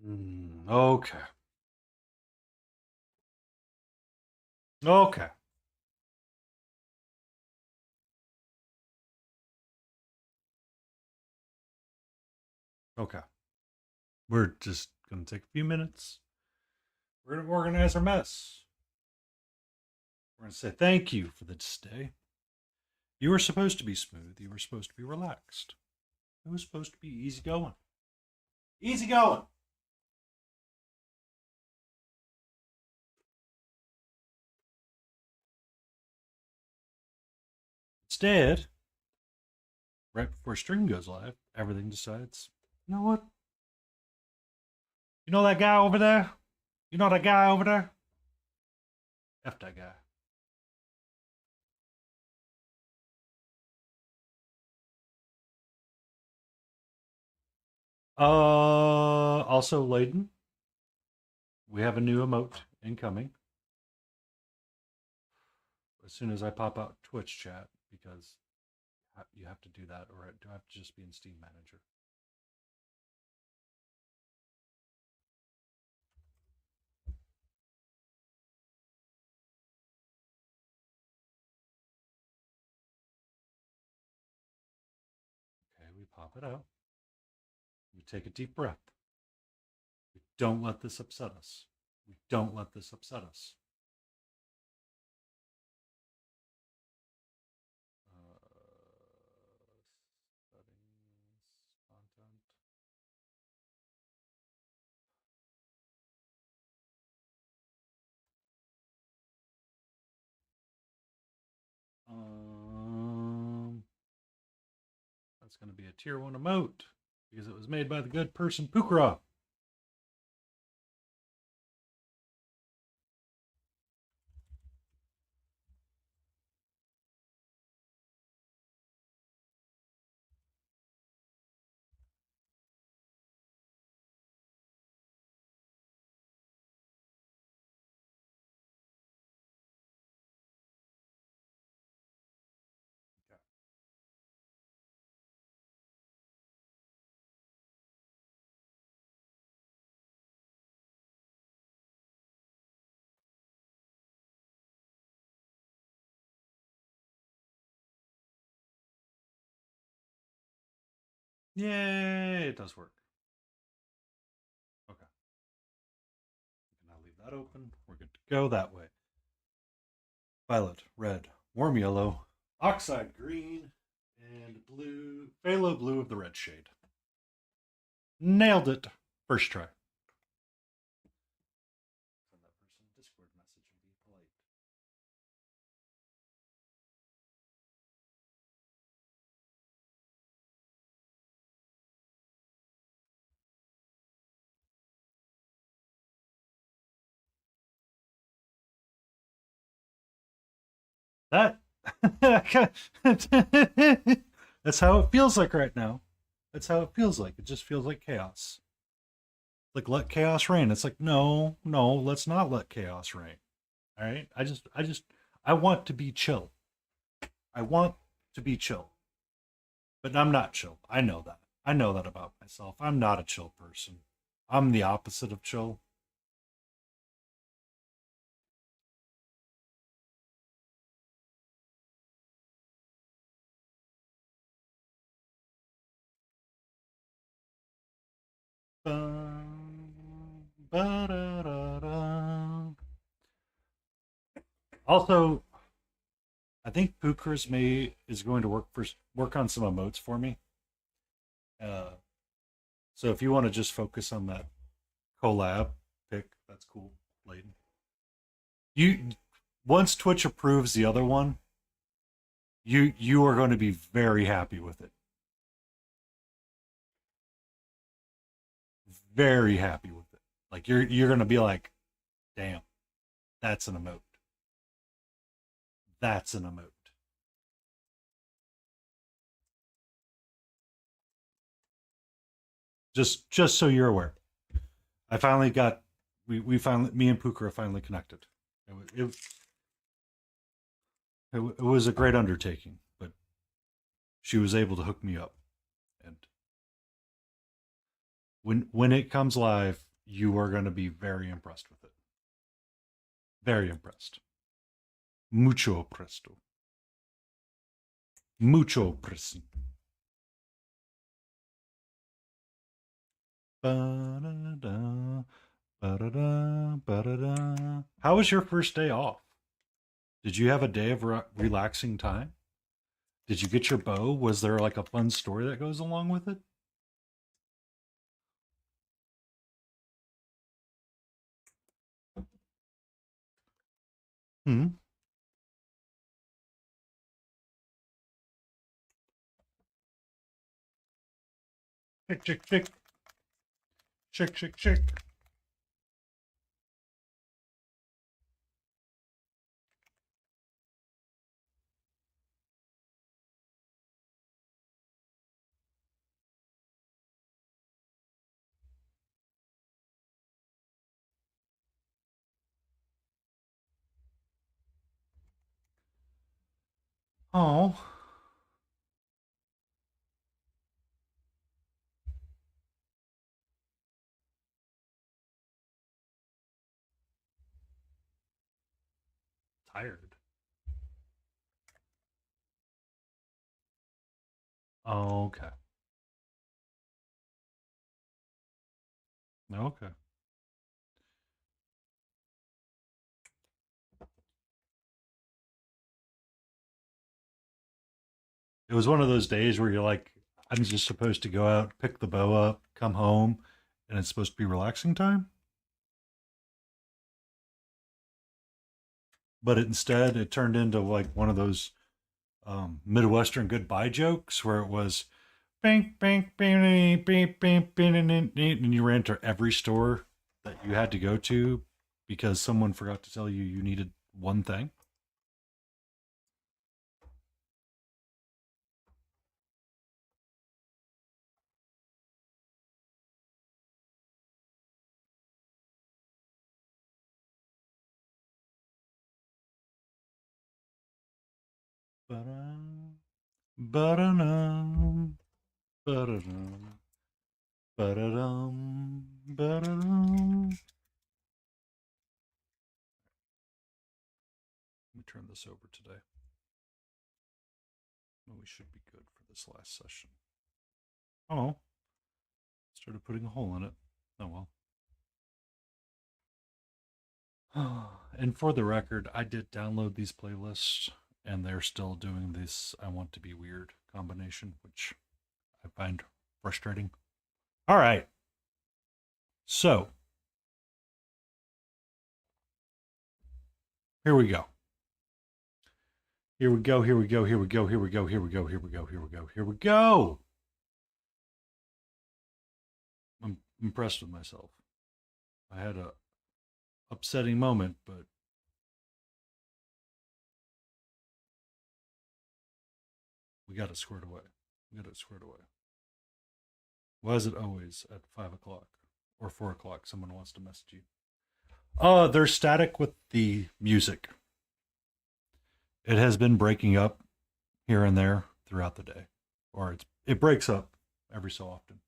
Okay. Okay. Okay. We're just gonna take a few minutes. We're gonna organize our mess. We're gonna say thank you for this day. You were supposed to be smooth. You were supposed to be relaxed. It was supposed to be easy going. Easy going. Instead, right before stream goes live, everything decides, you know what? You know that guy over there? You know that guy over there? F that guy. Also, Layden, we have a new emote incoming as soon as I pop out Twitch chat because you have to do that, or do I have to just be in Steam Manager? Okay, we pop it out. We take a deep breath. We don't let this upset us. We don't let this upset us. Settings, content. That's going to be a tier 1 emote because it was made by the good person Pukra. Yay, it does work. Okay. We can now leave that open. We're good to go that way. Violet, red, warm yellow, oxide green, and blue, phthalo blue of the red shade. Nailed it. First try. Send that person a Discord message and be polite. That that's how it feels like right now. That's how it feels like. It just feels like chaos. Like let chaos reign. It's like no, no, let's not let chaos reign. All right. I want to be chill. I want to be chill, but I'm not chill. I know that. I know that about myself. I'm not a chill person. I'm the opposite of chill. Also, I think Pookers may is going to work on some emotes for me. Uh, so if you want to just focus on that collab pick, that's cool, Layden. You once Twitch approves the other one, you are going to be very happy with it. Very happy with it. Like you're going to be like, damn, that's an emote. That's an emote. Just so you're aware. I finally got we finally me and Puka finally connected. It, it was a great undertaking, but she was able to hook me up. And when it comes live, you are going to be very impressed with it. Very impressed. Mucho presto. Mucho presto. Ba-da-da, ba-da-da, ba-da-da. How was your first day off? Did you have a day of relaxing time? Did you get your bow? Was there like a fun story that goes along with it? Hmm. Chick, chick, chick. Chick, chick, chick. Oh, tired. Oh, okay. Okay. It was one of those days where you're like, I'm just supposed to go out, pick the bow up, come home, and it's supposed to be relaxing time. But instead, it turned into like one of those Midwestern goodbye jokes where it was bing, bing, bing, bing, bing, bing, and you ran to every store that you had to go to because someone forgot to tell you you needed one thing. Ba-dum, ba-da-dum, ba-da-dum, ba-da-dum, ba-da-dum. Let me turn this over today. Well, we should be good for this last session. Oh, started putting a hole in it. Oh well. And for the record, I did download these playlists, and they're still doing this I want to be weird combination, which I find frustrating. All right. So here we go. Here we go. Here we go. Here we go. Here we go. Here we go. Here we go. Here we go. Here we go. I'm impressed with myself. I had a upsetting moment, but we got it squared away. We got it squared away. Why is it always at 5 o'clock or 4 o'clock? Someone wants to message you. There's static with the music. It has been breaking up here and there throughout the day, or it breaks up every so often.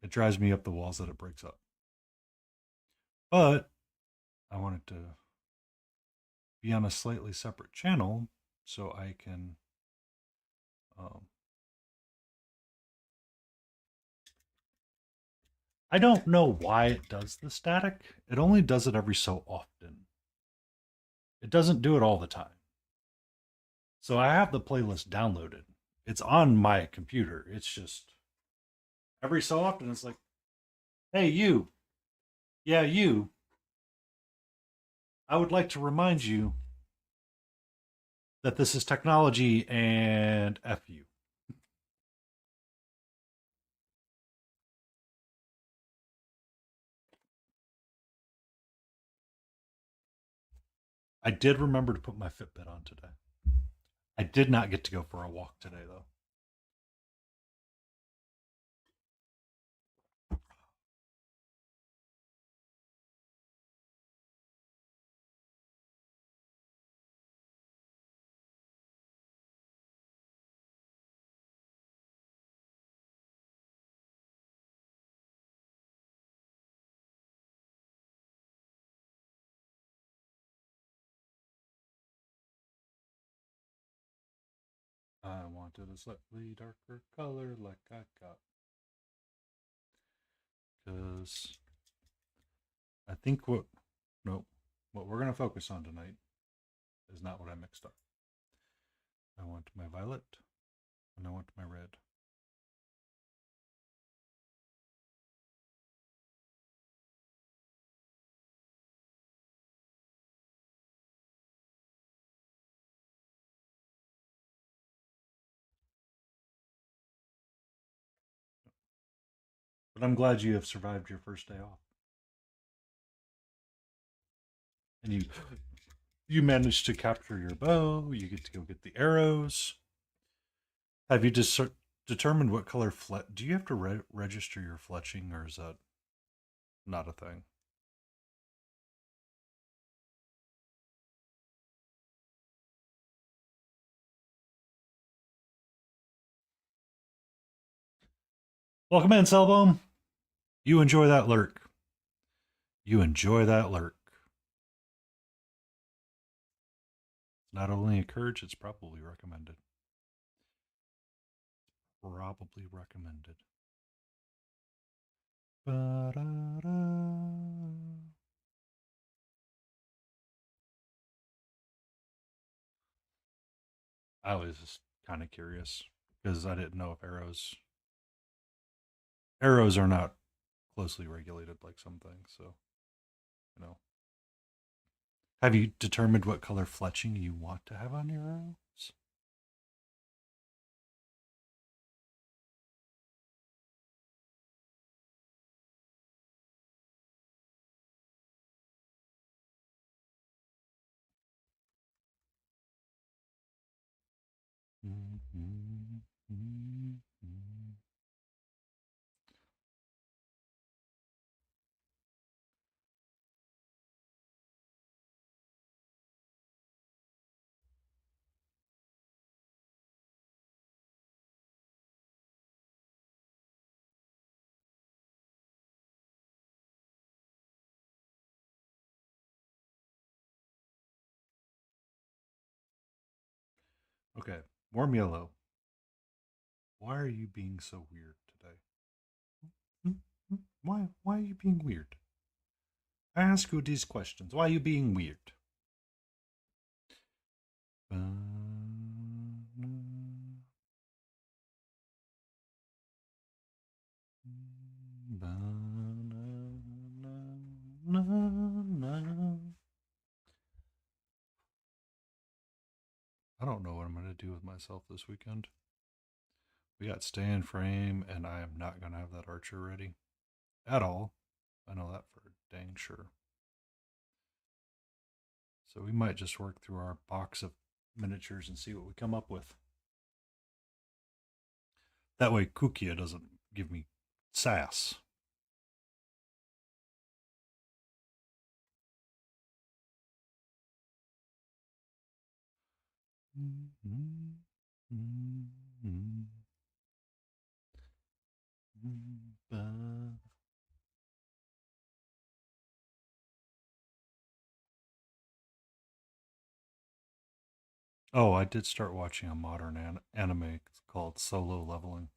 It drives me up the walls that it breaks up. But I wanted to be on a slightly separate channel so I can um, I don't know why it does the static. It only does it every so often. It doesn't do it all the time. So I have the playlist downloaded. It's on my computer. It's just every so often it's like, hey, you. Yeah, you. I would like to remind you that this is technology and F you. I did remember to put my Fitbit on today. I did not get to go for a walk today, though. I wanted a slightly darker color like I got. Because I think no, what we're going to focus on tonight is not what I mixed up. I want my violet and I want my red. But I'm glad you have survived your first day off. And you managed to capture your bow. You get to go get the arrows. Have you just determined what color do you have to register your fletching, or is that not a thing? Welcome in, Selbome. You enjoy that lurk. You enjoy that lurk. It's not only encouraged, it's probably recommended. Probably recommended. Ba-da-da. I was just kind of curious because I didn't know if arrows are not closely regulated like some things. So, you know, have you determined what color fletching you want to have on your arrows? Okay, warm yellow. Why are you being so weird today? Why are you being weird? I ask you these questions. Why are you being weird? I don't know what I'm going to do with myself this weekend. We got stay in frame, and I am not going to have that archer ready at all. I know that for dang sure. So we might just work through our box of miniatures and see what we come up with. That way, Kukia doesn't give me sass. Oh, I did start watching a modern anime called Solo Leveling.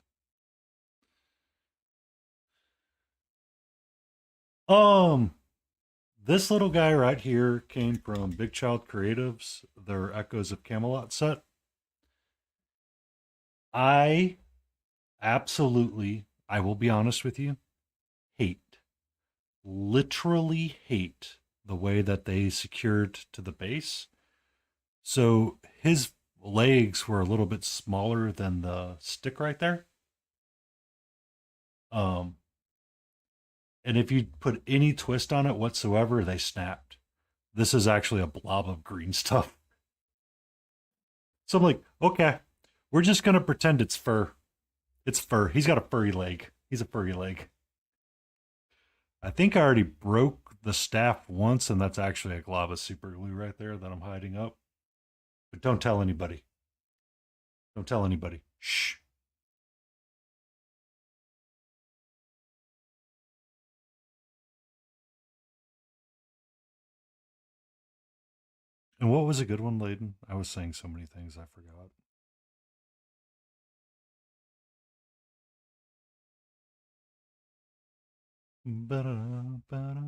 Um, this little guy right here came from Big Child Creatives, their Echoes of Camelot set. I absolutely, I will be honest with you, hate, literally hate the way that they secured to the base. So his legs were a little bit smaller than the stick right there. Um, and if you put any twist on it whatsoever, they snapped. This is actually a blob of green stuff. So I'm like, okay, we're just gonna pretend it's fur. It's fur. He's got a furry leg. He's a furry leg. I think I already broke the staff once, and that's actually a glob of super glue right there that I'm hiding up. But don't tell anybody. Don't tell anybody. Shh. And what was a good one, Layden? I was saying so many things I forgot. Ba-da-da, ba-da-da,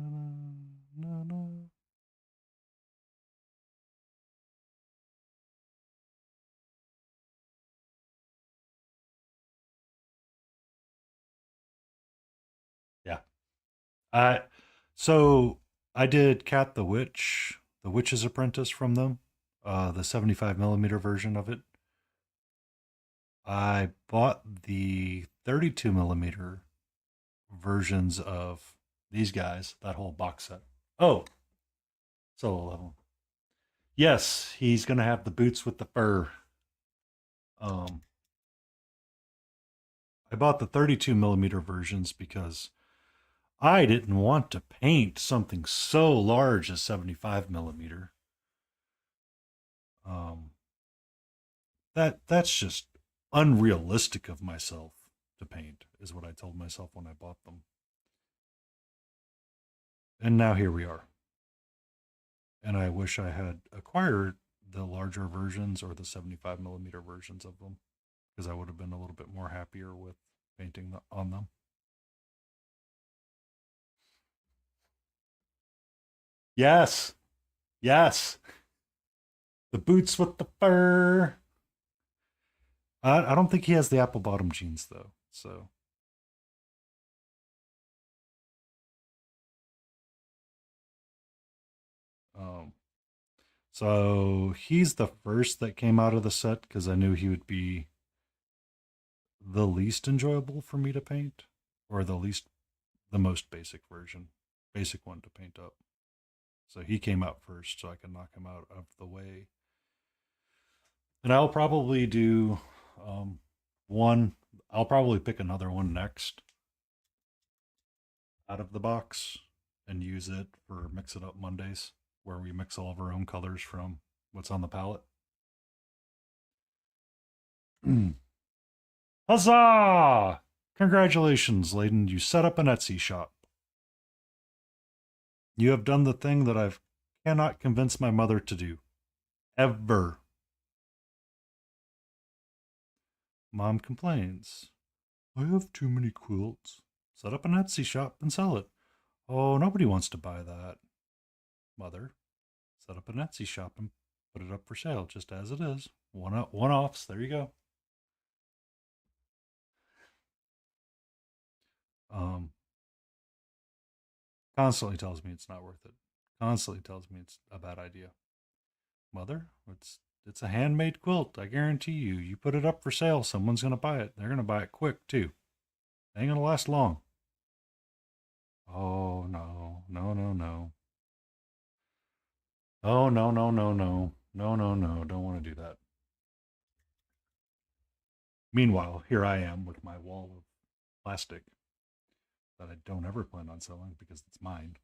yeah. I so I did Cat the Witch's Apprentice from them, the 75 millimeter version of it. I bought the 32 millimeter versions of these guys, that whole box set. Oh, solo level. Yes, he's gonna have the boots with the fur. Um, I bought the 32 millimeter versions because I didn't want to paint something so large as 75 millimeter. Um, that's just unrealistic of myself to paint, is what I told myself when I bought them. And now here we are. And I wish I had acquired the larger versions or the 75 millimeter versions of them because I would have been a little bit more happier with painting on them. Yes, yes. The boots with the fur. I don't think he has the apple bottom jeans though. So, um, so he's the first that came out of the set because I knew he would be the least enjoyable for me to paint, or the most basic version, basic one to paint up. So he came out first, so I can knock him out of the way. And I'll probably do um, one. I'll probably pick another one next out of the box and use it for Mix It Up Mondays, where we mix all of our own colors from what's on the palette. Huzzah! Congratulations, Layden. You set up an Etsy shop. You have done the thing that I cannot convince my mother to do. Ever. Mom complains. I have too many quilts. Set up an Etsy shop and sell it. Oh, nobody wants to buy that. Mother, set up an Etsy shop and put it up for sale just as it is. One offs. There you go. Um, constantly tells me it's not worth it. Constantly tells me it's a bad idea. Mother, it's a handmade quilt. I guarantee you. You put it up for sale, someone's gonna buy it. They're gonna buy it quick too. It ain't gonna last long. Oh no, no, no, no. Oh no, no, no, no, no, no, no. Don't want to do that. Meanwhile, here I am with my wall of plastic that I don't ever plan on selling because it's mine.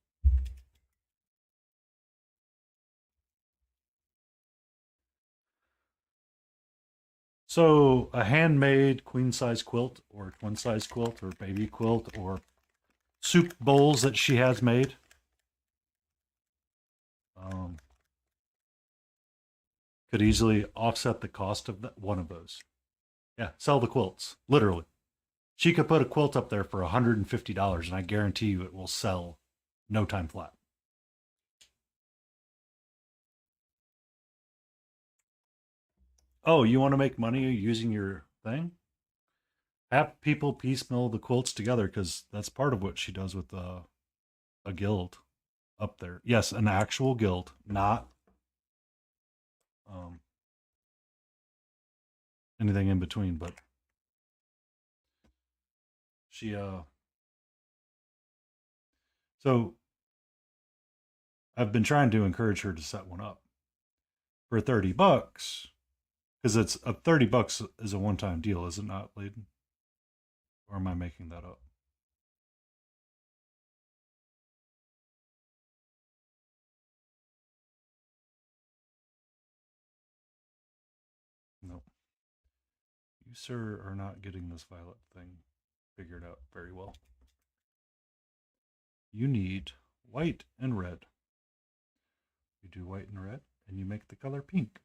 So, a handmade queen size quilt or twin size quilt or baby quilt or soup bowls that she has made um, could easily offset the cost of one of those. Yeah, sell the quilts, literally. She could put a quilt up there for $150, and I guarantee you it will sell no time flat. Oh, you want to make money using your thing? Have people piecemeal the quilts together because that's part of what she does with a guild up there. Yes, an actual guild, not um, anything in between. But she so I've been trying to encourage her to set one up for $30 because it's a $30 is a one time deal, is it not, Layden? Or am I making that up? No, you sir are not getting this violet thing figured out very well. You need white and red. You do white and red, and you make the color pink.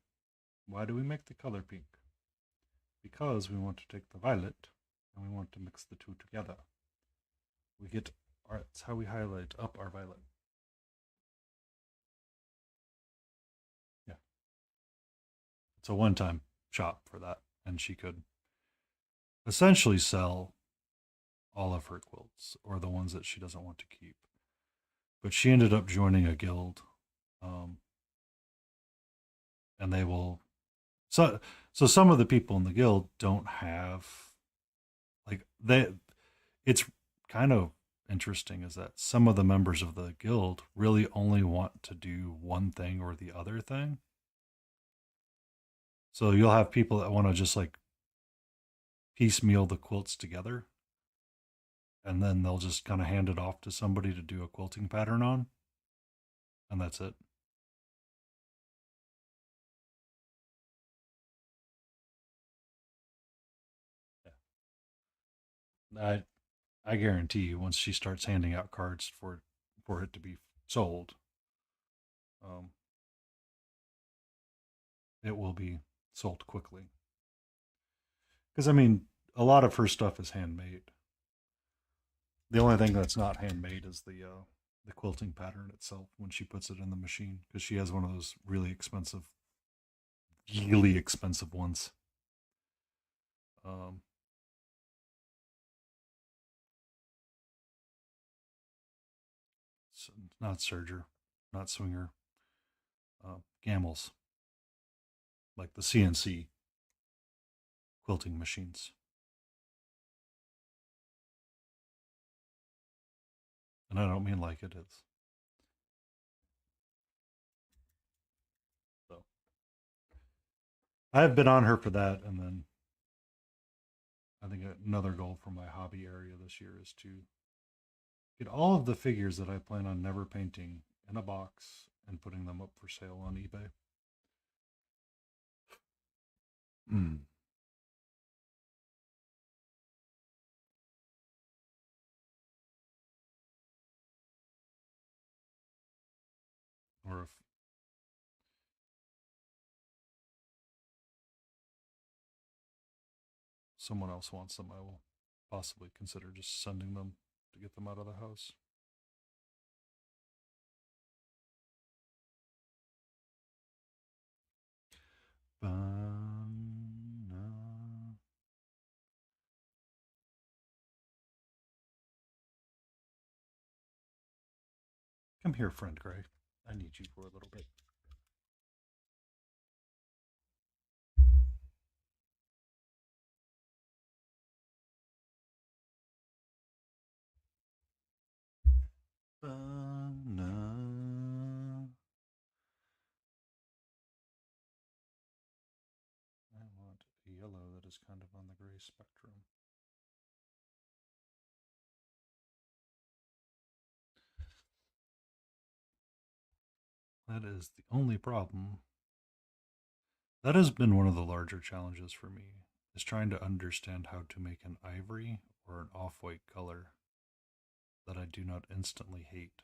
Why do we make the color pink? Because we want to take the violet and we want to mix the two together. We get That's how we highlight up our violet. Yeah. It's a one-time shop for that. And she could essentially sell all of her quilts or the ones that she doesn't want to keep. But she ended up joining a guild. Um, and they will so some of the people in the guild don't have like they it's kind of interesting is that some of the members of the guild really only want to do one thing or the other thing. So you'll have people that want to just like piecemeal the quilts together and then they'll just kind of hand it off to somebody to do a quilting pattern on and that's it. I I guarantee you once she starts handing out cards for it to be sold, um, it will be sold quickly. Because I mean, a lot of her stuff is handmade. The only thing that's not handmade is the quilting pattern itself when she puts it in the machine. Because she has one of those really expensive ones. Um, not serger, not swinger, gamels, like the CNC quilting machines. And I don't mean like it is. So I have been on her for that, and then I think another goal for my hobby area this year is to get all of the figures that I plan on never painting in a box and putting them up for sale on eBay. Mm. Or if someone else wants them, I will possibly consider just sending them to get them out of the house. Come here, friend Gray. I need you for a little bit. I want a yellow that is kind of on the gray spectrum. That is the only problem. That has been one of the larger challenges for me, is trying to understand how to make an ivory or an off-white color that I do not instantly hate.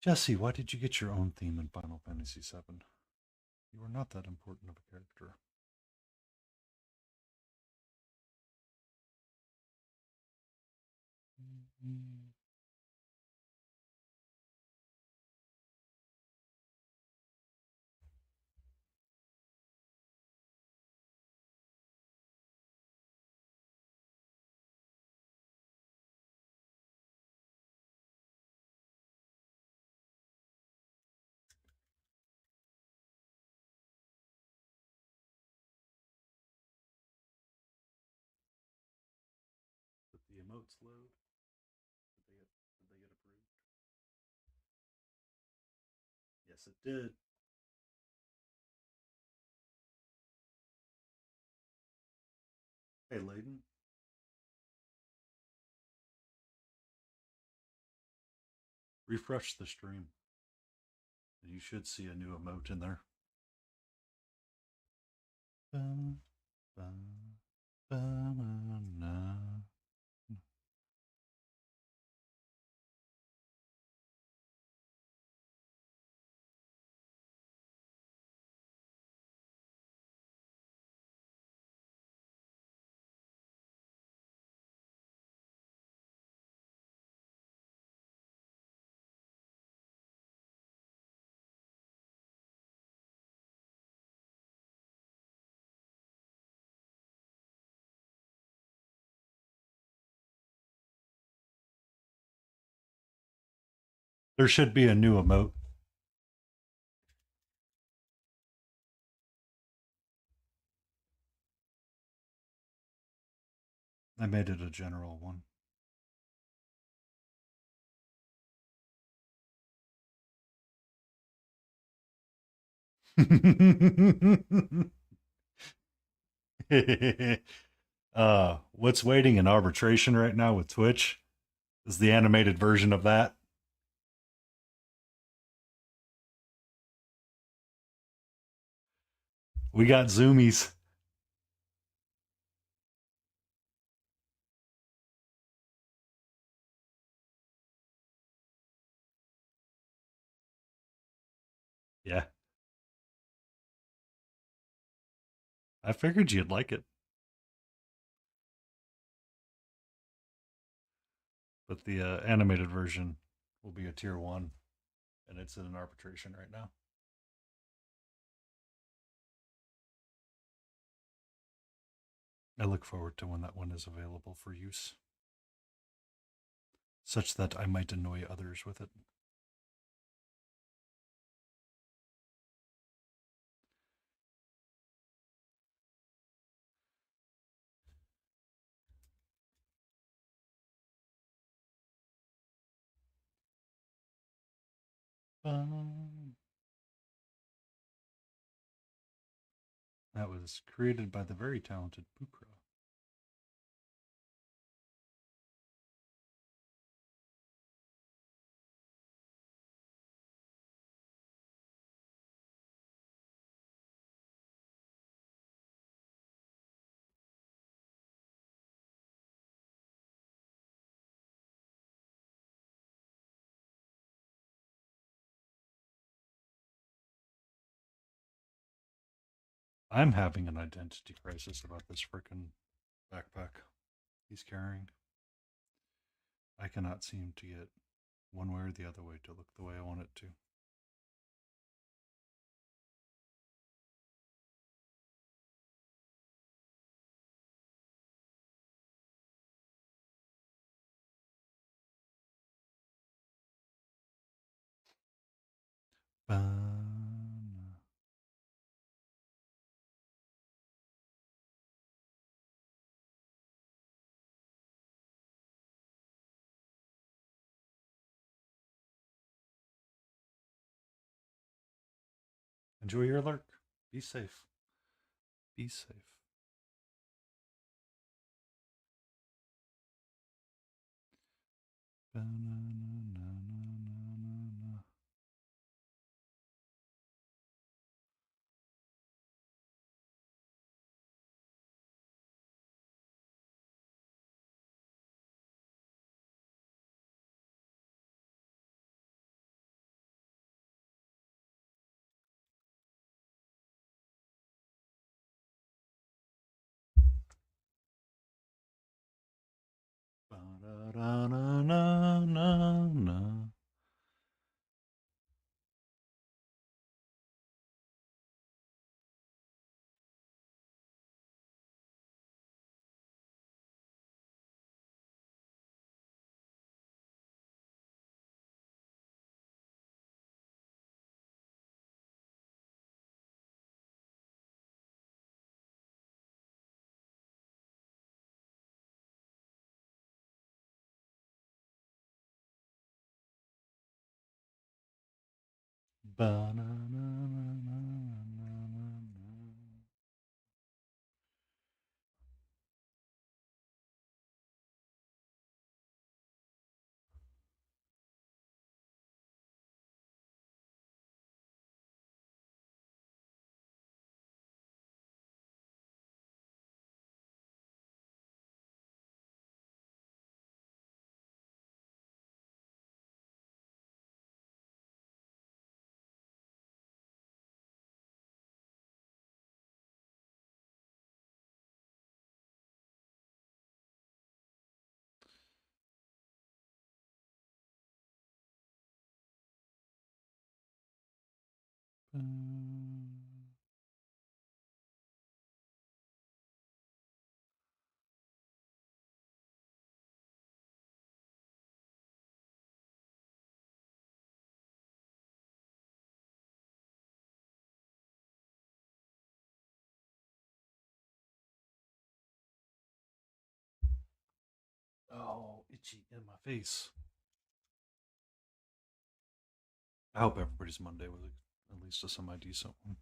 Jesse, why did you get your own theme in Final Fantasy VII? You are not that important of a character. Did the emotes load? Did they get approved? Yes, it did. Hey, Layden, refresh the stream. You should see a new emote in there. There should be a new emote. I made it a general one. What's waiting in arbitration right now with Twitch is the animated version of that. We got zoomies. Yeah, I figured you'd like it. But the animated version will be a tier 1, and it's in an arbitration right now. I look forward to when that one is available for use, such that I might annoy others with it. That was created by the very talented Pukra. I'm having an identity crisis about this freaking backpack he's carrying. I cannot seem to get one way or the other way to look the way I want it to. Enjoy your lurk. Be safe. Be safe. Oh, itchy in my face. I hope everybody's Monday was at least a semi decent one.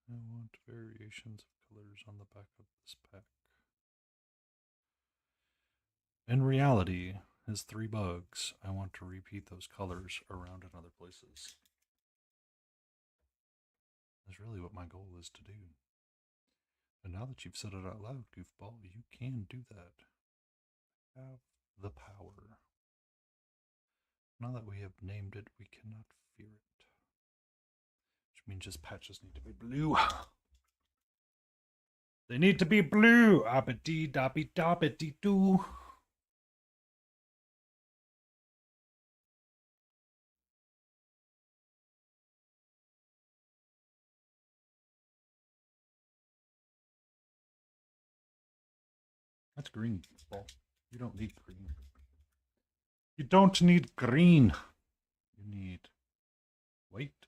I want variations of colors on the back of this pack. In reality, as 3 bugs, I want to repeat those colors around in other places. That's really what my goal is to do. And now that you've said it out loud, goofball, you can do that. Have the power. Now that we have named it, we cannot fear it. Which means his patches need to be blue. They need to be blue. Abba-dee, dabby, dabby, doo. That's green, ball. You don't need green. You don't need green. You need white.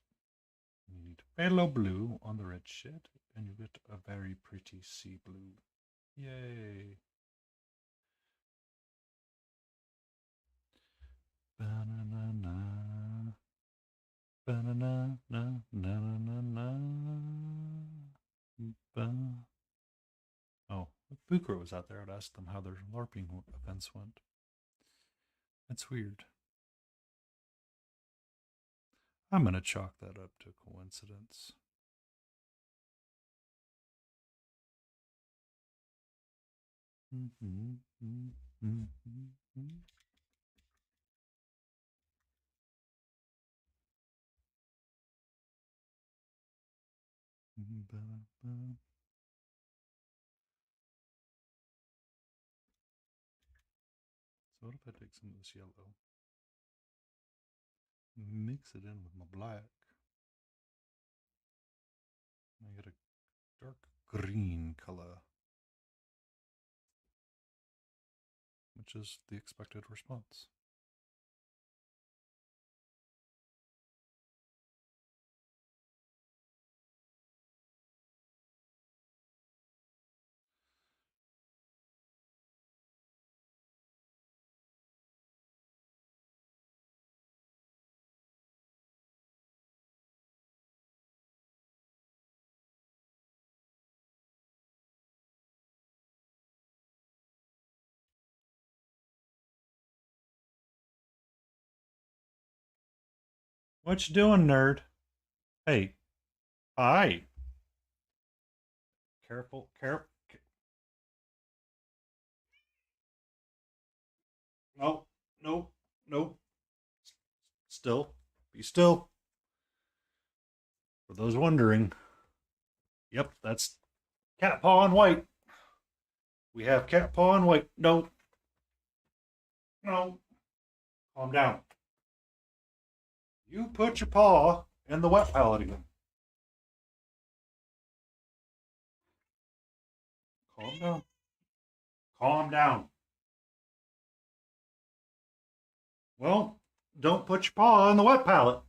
You need phthalo blue on the red shed, and you get a very pretty sea blue. Yay. Ba-na-na-na. Ba-na-na-na-na-na-na. Ba. Oh, if Bukro was out there, I'd ask them how their LARPing events went. That's weird. I'm going to chalk that up to coincidence. So what if I take some of this yellow, mix it in with my black, and I get a dark green color, which is the expected response. What you doing, nerd? Hey, hi. Careful, careful. Nope, nope, nope. Still, be still. For those wondering, yep, that's cat paw and white. We have cat paw and white. No, no. Calm down. You put your paw in the wet palette again. Calm down. Calm down. Well, don't put your paw in the wet palette.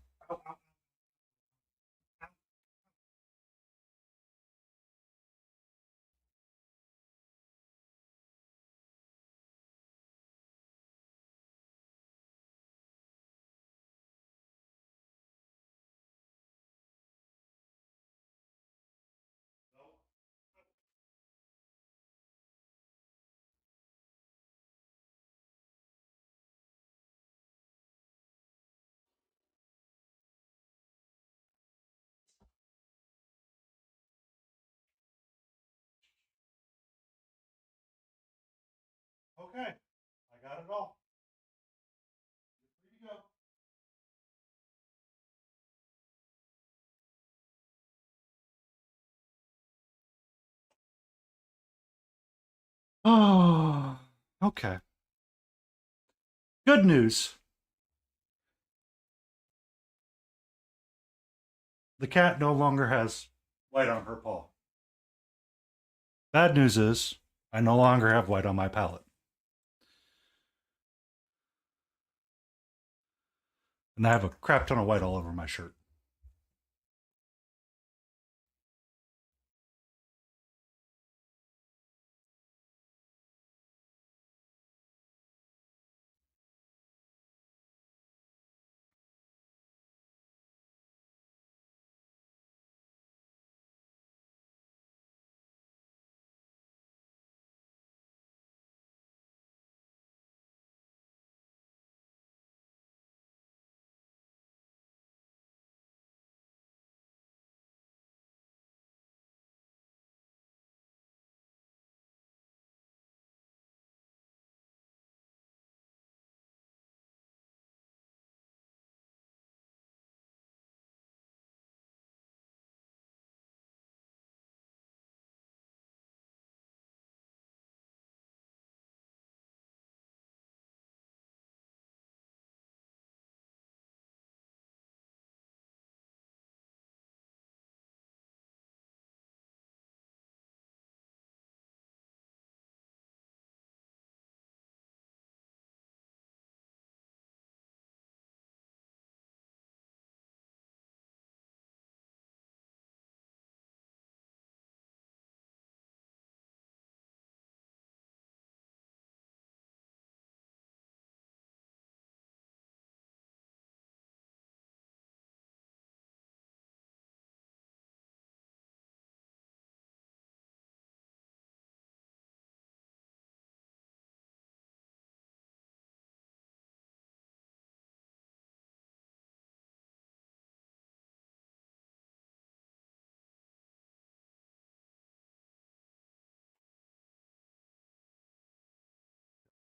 Okay, I got it all. You're free to go. Oh, okay. Good news. The cat no longer has white on her paw. Bad news is I no longer have white on my palette. And I have a crap ton of white all over my shirt.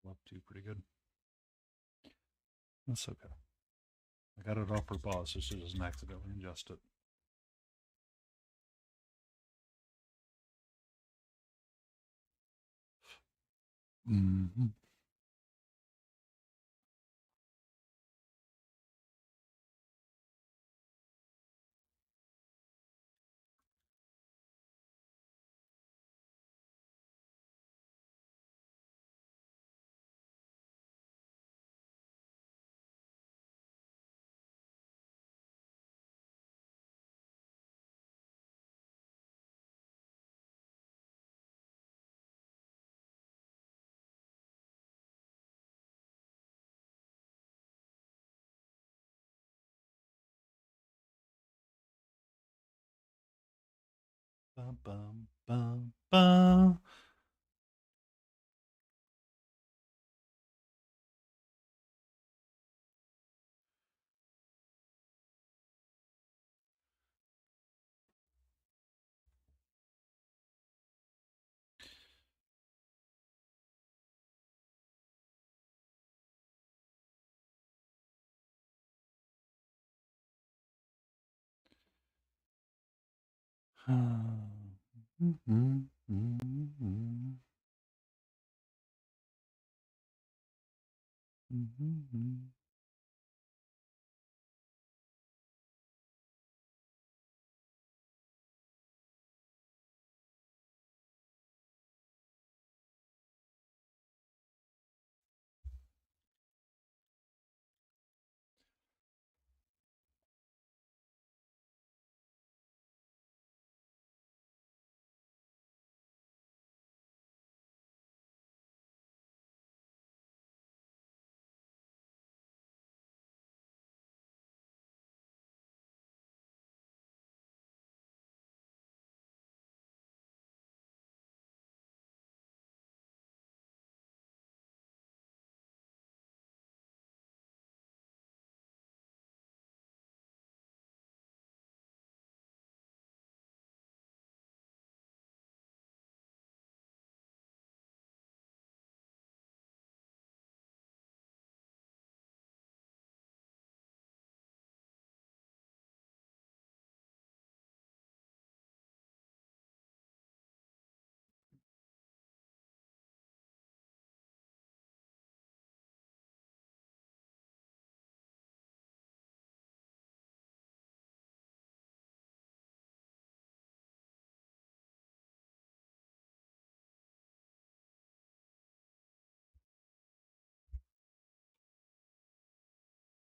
Love to pretty good. That's okay. I got it off her paw so she doesn't accidentally ingest it. Mm-hmm. Bum, bum, bum, bum. Mm-hmm. Mm-hmm. Mm-hmm.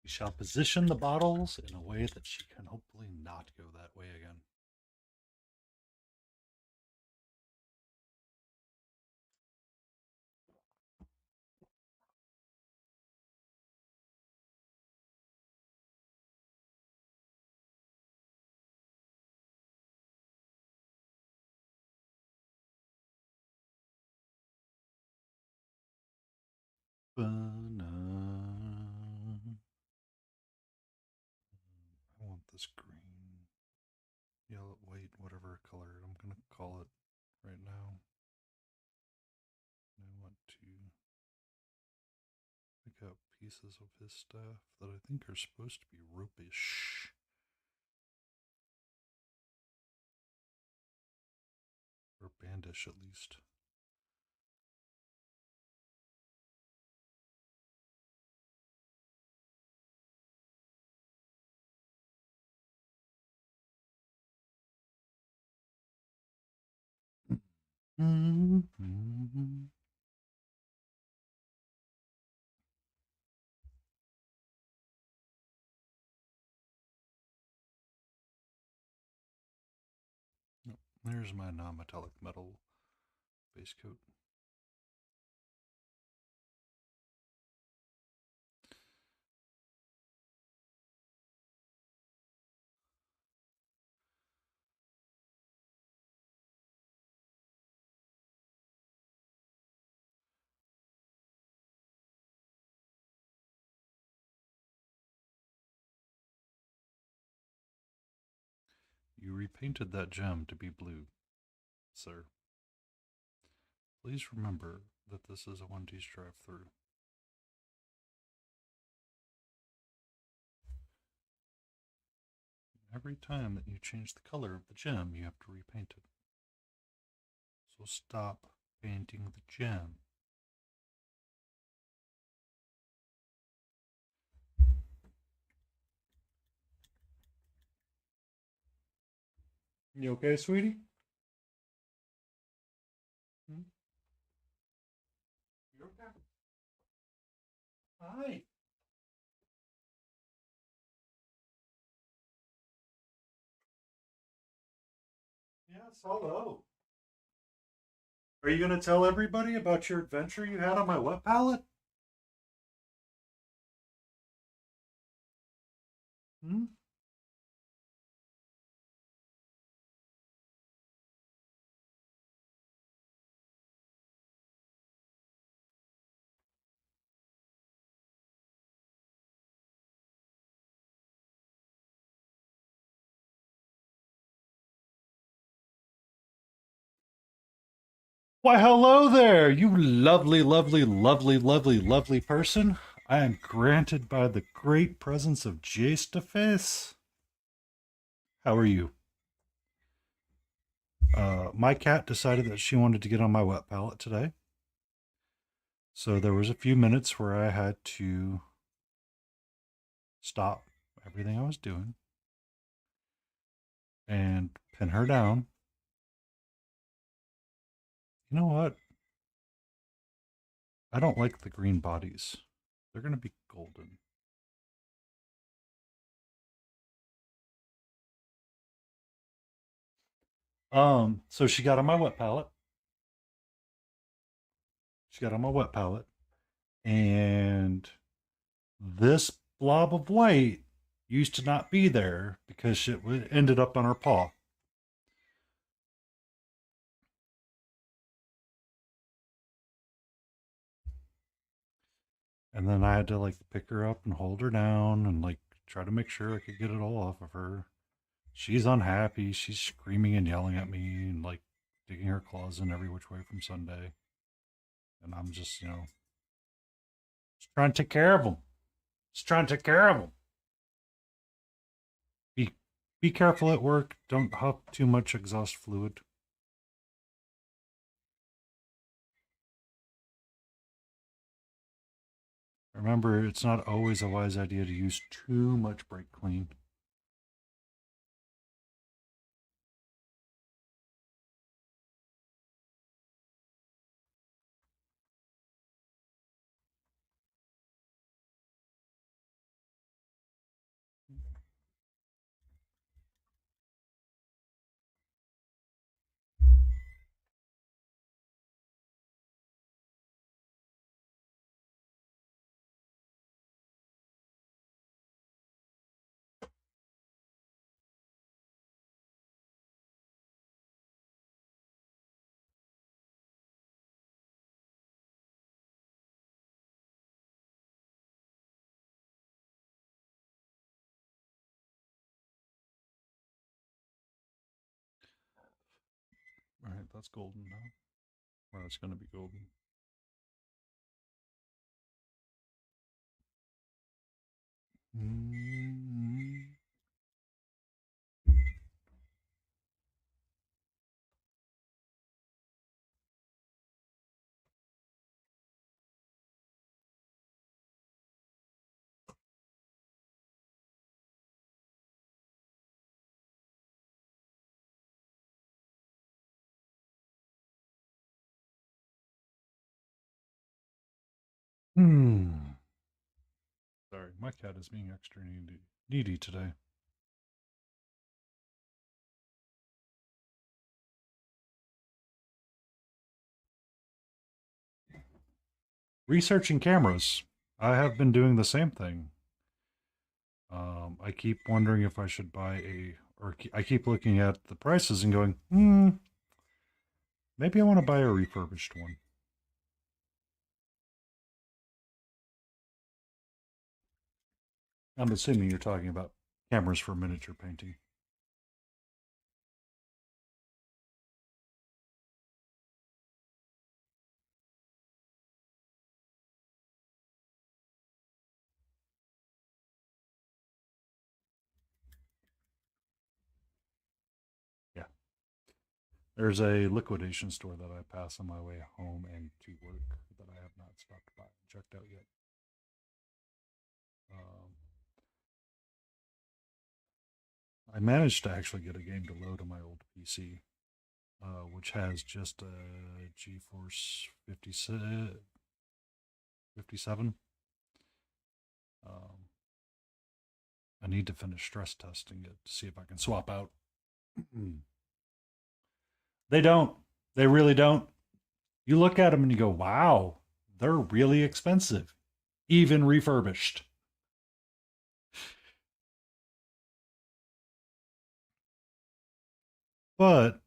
We shall position the bottles in a way that she can hopefully not go that way again. I want this green, yellow, white, whatever color I'm going to call it right now. I want to pick out pieces of his staff that I think are supposed to be ropish. Or bandish, at least. Mm-hmm. There's my non-metallic metal base coat. You repainted that gem to be blue, sir. Please remember that this is a Wendy's drive-thru. Every time that you change the color of the gem, you have to repaint it. So stop painting the gem. You okay, sweetie? Hmm? You okay? Hi. Yes, hello. Are you going to tell everybody about your adventure you had on my wet palette? Hmm? Why, hello there, you lovely, lovely, lovely, lovely, lovely person. I am granted by the great presence of Jace DeFace. How are you? My cat decided that she wanted to get on my wet palette today. So there was a few minutes where I had to stop everything I was doing and pin her down. You know what? I don't like the green bodies. They're going to be golden. So she got on my wet palette. She got on my wet palette. And this blob of white used to not be there because it ended up on her paw. And then I had to like pick her up and hold her down and like try to make sure I could get it all off of her. She's unhappy. She's screaming and yelling at me and like digging her claws in every which way from Sunday. And I'm just, just trying to take care of them. Just trying to take care of them. Be, be careful at work. Don't huff too much exhaust fluid. Remember, it's not always a wise idea to use too much brake clean. That's golden now. Well, it's going to be golden. Mm-hmm. Sorry, my cat is being extra needy today. Researching cameras. I have been doing the same thing. I keep wondering if I should buy I keep looking at the prices and going, maybe I want to buy a refurbished one. I'm assuming you're talking about cameras for miniature painting. Yeah. There's a liquidation store that I pass on my way home and to work that I have not stopped by and checked out yet. Um, I managed to actually get a game to load on my old PC, which has just a GeForce 57. Um, I need to finish stress testing it to see if I can swap out. They don't. They really don't. You look at them and you go, wow, they're really expensive, even refurbished. But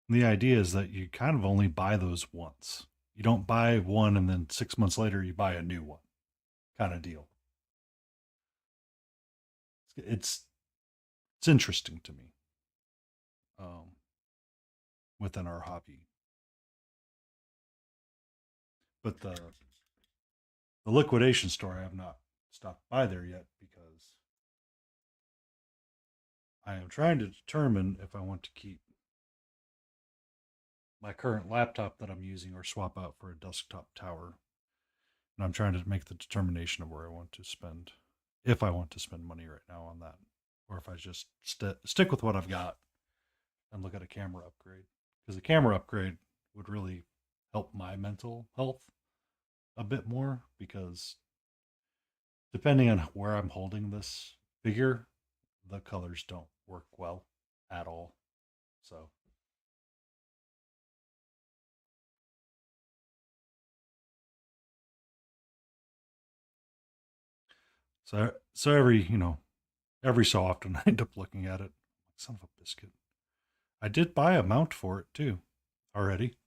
the idea is that you kind of only buy those once. You don't buy one and then 6 months later you buy a new one, kind of deal. It's it's interesting to me, um, within our hobby. But the liquidation store, I have not stopped by there yet because I am trying to determine if I want to keep my current laptop that I'm using or swap out for a desktop tower. And I'm trying to make the determination of where I want to spend, if I want to spend money right now on that, or if I just stick with what I've got and look at a camera upgrade. Because a camera upgrade would really help my mental health a bit more because depending on where I'm holding this figure, the colors don't work well at all. So, so every so often I end up looking at it. Son of a biscuit. I did buy a mount for it too already.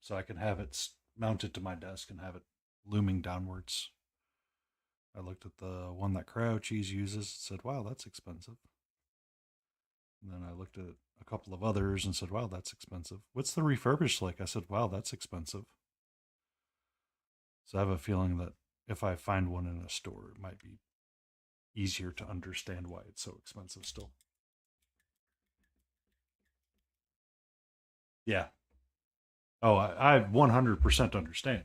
So I can have it mounted to my desk and have it looming downwards. I looked at the one that Cryo Cheese uses and said, wow, that's expensive. And then I looked at a couple of others and said, wow, that's expensive. What's the refurbished like? I said, wow, that's expensive. So I have a feeling that if I find one in a store, it might be easier to understand why it's so expensive still. Yeah. Oh, I 100% understand.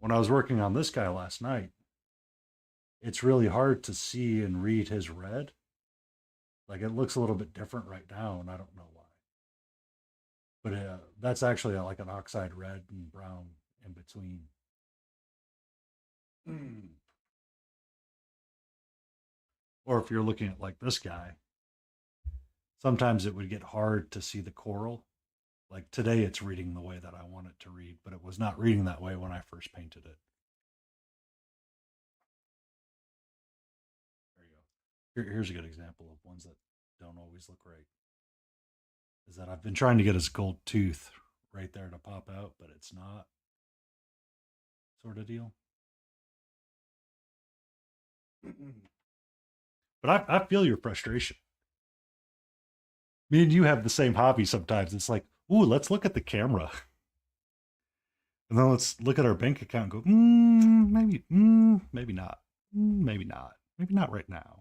When I was working on this guy last night, it's really hard to see and read his red. Like it looks a little bit different right now, and I don't know why. But that's actually like an oxide red and brown in between. Or if you're looking at like this guy, sometimes it would get hard to see the coral. Like today, it's reading the way that I want it to read, but it was not reading that way when I first painted it. There you go. Here's a good example of ones that don't always look right. Is that I've been trying to get his gold tooth right there to pop out, but it's not, sort of deal. But I feel your frustration. Me and you have the same hobby sometimes. It's like, ooh, let's look at the camera. And then let's look at our bank account and go, maybe not. Maybe not. Maybe not right now.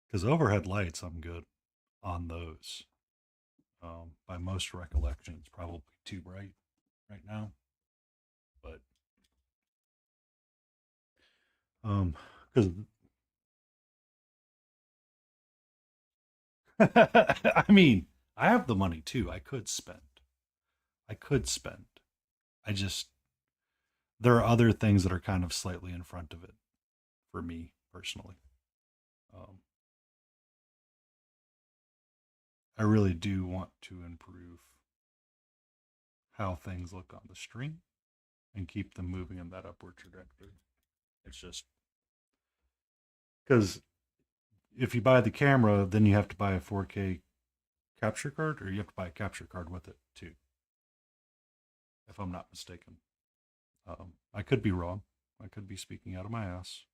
Because overhead lights, I'm good on those. By most recollections, probably too bright right now. But because I mean, I have the money too. I could spend. I could spend. I just there are other things that are kind of slightly in front of it for me personally. Um, I really do want to improve how things look on the stream and keep them moving in that upward trajectory. It's just because if you buy the camera, then you have to buy a 4K capture card, or you have to buy a capture card with it too, if I'm not mistaken. I could be wrong. I could be speaking out of my ass.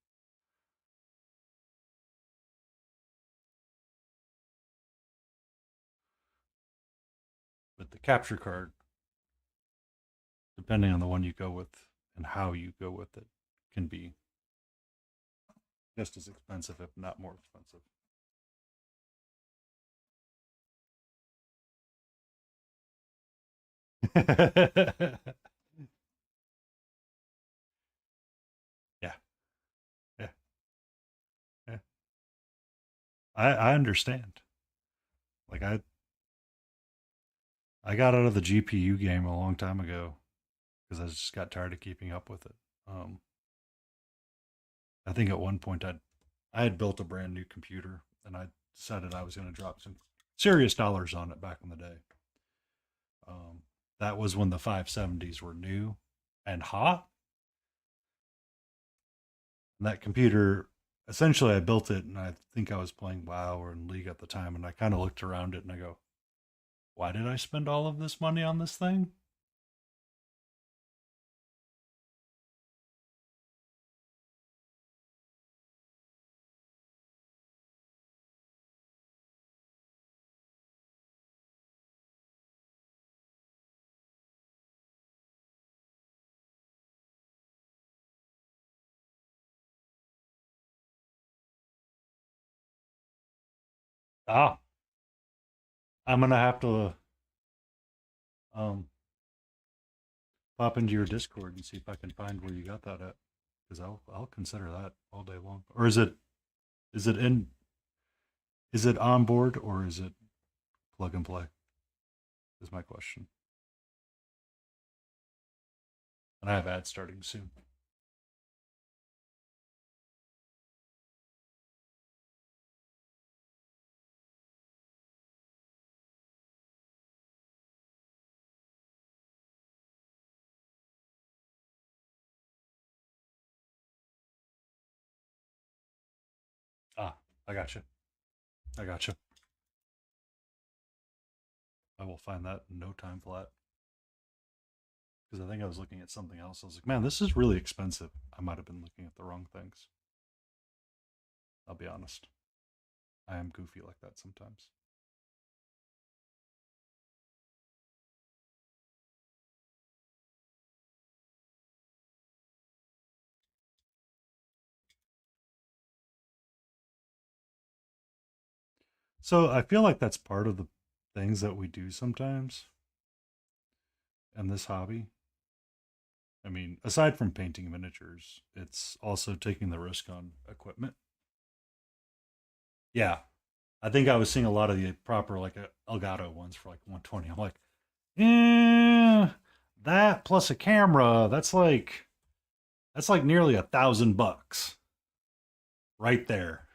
But the capture card, depending on the one you go with and how you go with it, can be just as expensive, if not more expensive. Yeah, yeah, yeah. I understand. Like I got out of the GPU game a long time ago because I just got tired of keeping up with it. Um, I think at one point I had built a brand new computer and I decided I was going to drop some serious dollars on it back in the day. Um, that was when the 570s were new and hot. And that computer, essentially, I built it and I think I was playing WoW or in League at the time. And I kind of looked around it and I go, why did I spend all of this money on this thing? Ah, I'm going to have to um, pop into your Discord and see if I can find where you got that at. Because I'll consider that all day long. Or is it in is it on board or is it plug and play? Is my question. And I have ads starting soon. Ah, I got you. I got you. I will find that in no time flat. Because I think I was looking at something else. I was like, man, this is really expensive. I might have been looking at the wrong things. I'll be honest. I am goofy like that sometimes. So I feel like that's part of the things that we do sometimes in this hobby. I mean, aside from painting miniatures, it's also taking the risk on equipment. Yeah, I think I was seeing a lot of the proper like Elgato ones for like 120. I'm like, yeah, that plus a camera, that's like nearly $1,000 right there.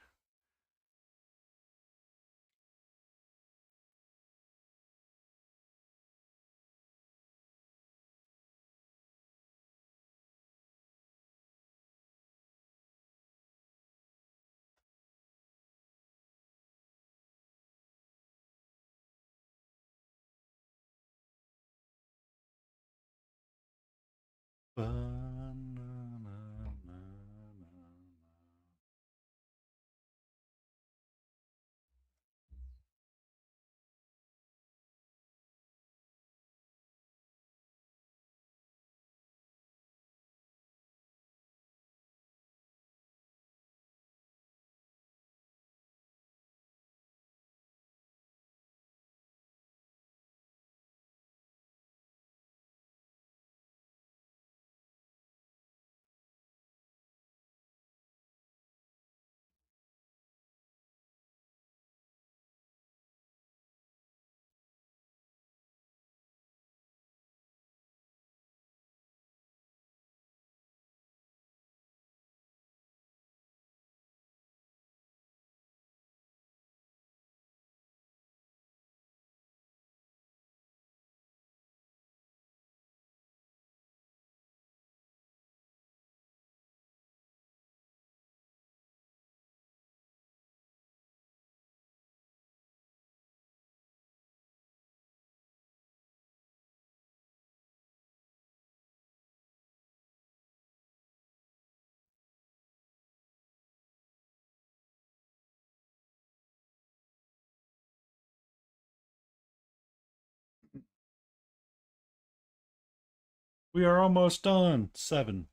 We are almost done. 7.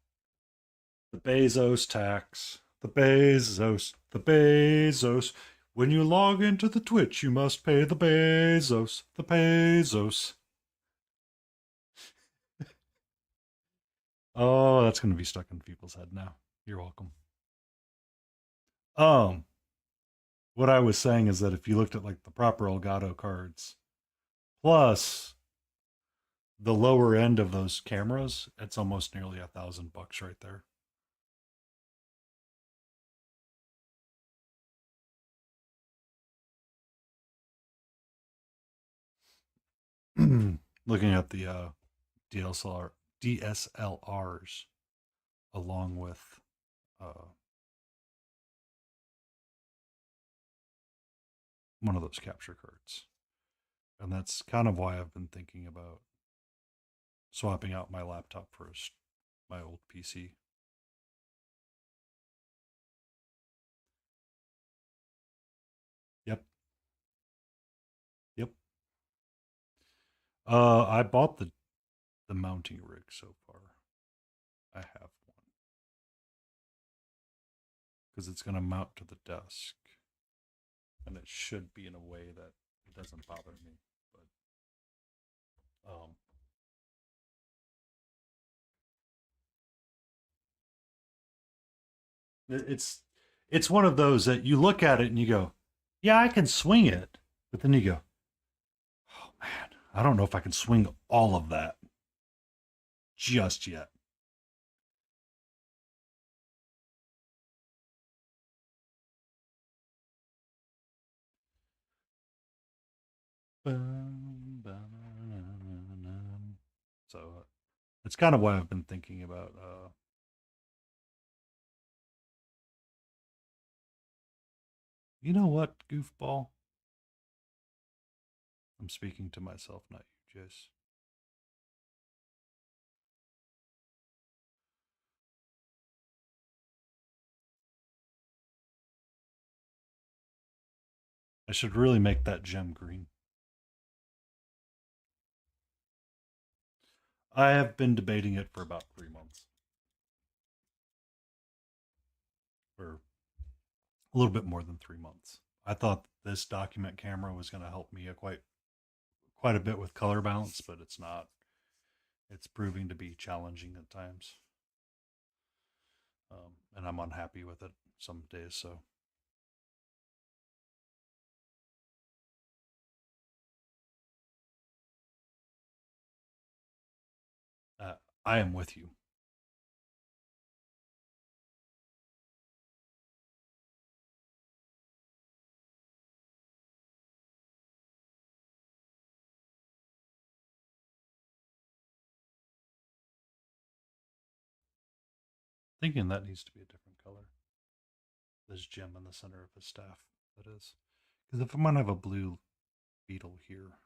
The Bezos tax. The Bezos. The Bezos. When you log into the Twitch, you must pay the Bezos. The Bezos. Oh, that's going to be stuck in people's head now. You're welcome. Um, what I was saying is that if you looked at like the proper Elgato cards plus the lower end of those cameras, it's almost nearly $1,000 right there. Looking at the DSLRs along with uh, one of those capture cards. And that's kind of why I've been thinking about swapping out my laptop for my old PC. Yep. Yep. I bought the mounting rig so far. I have one because it's going to mount to the desk, and it should be in a way that it doesn't bother me. But it's one of those that you look at it and you go, "Yeah, I can swing it," but then you go, "Oh man, I don't know if I can swing all of that just yet." So it's kind of why I've been thinking about. You know what, goofball? I'm speaking to myself, not you, Jace. I should really make that gem green. I have been debating it for about 3 months, or a little bit more than 3 months. I thought this document camera was going to help me quite a bit with color balance, but it's not. It's proving to be challenging at times, and I'm unhappy with it some days. So uh, I am with you. Thinking that needs to be a different color. This gem in the center of his staff. That is, because if I'm gonna have a blue beetle here,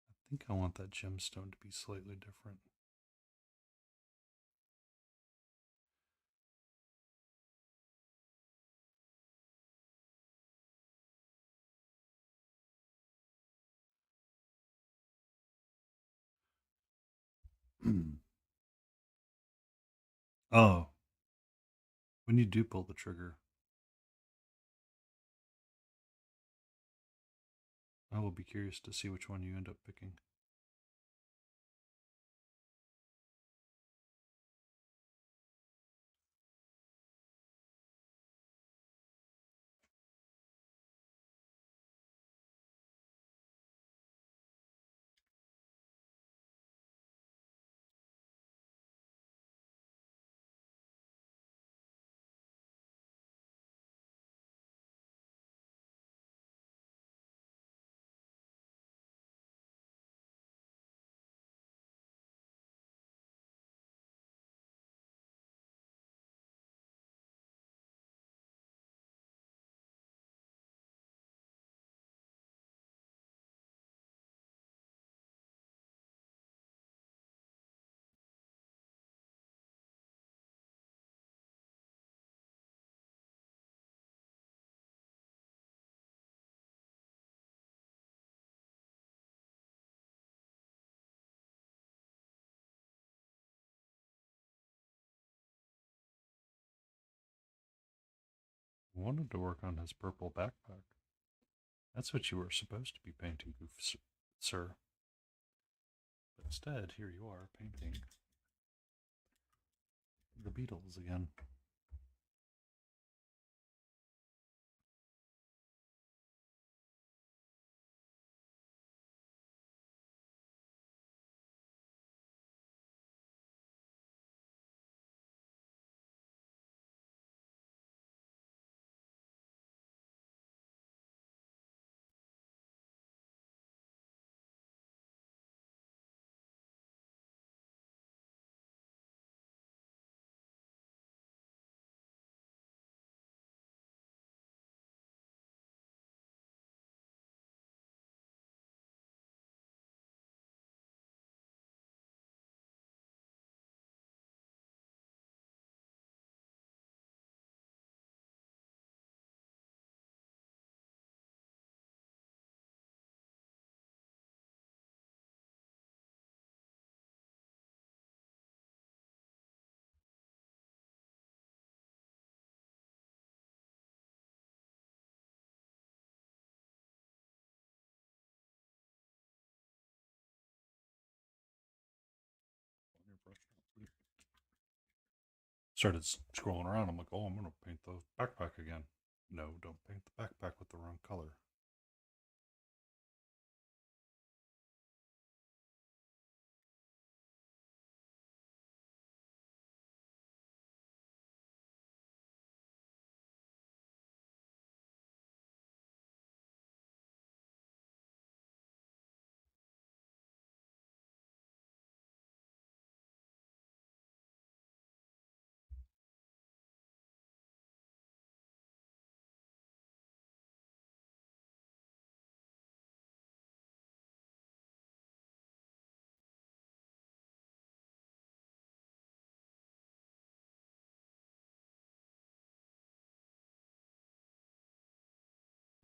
I think I want that gemstone to be slightly different. Oh, when you do pull the trigger, I will be curious to see which one you end up picking. Wanted to work on his purple backpack. That's what you were supposed to be painting, sir. But instead, here you are painting the Beatles again. Started scrolling around. I'm like, oh, I'm going to paint the backpack again. No, don't paint the backpack with the wrong color.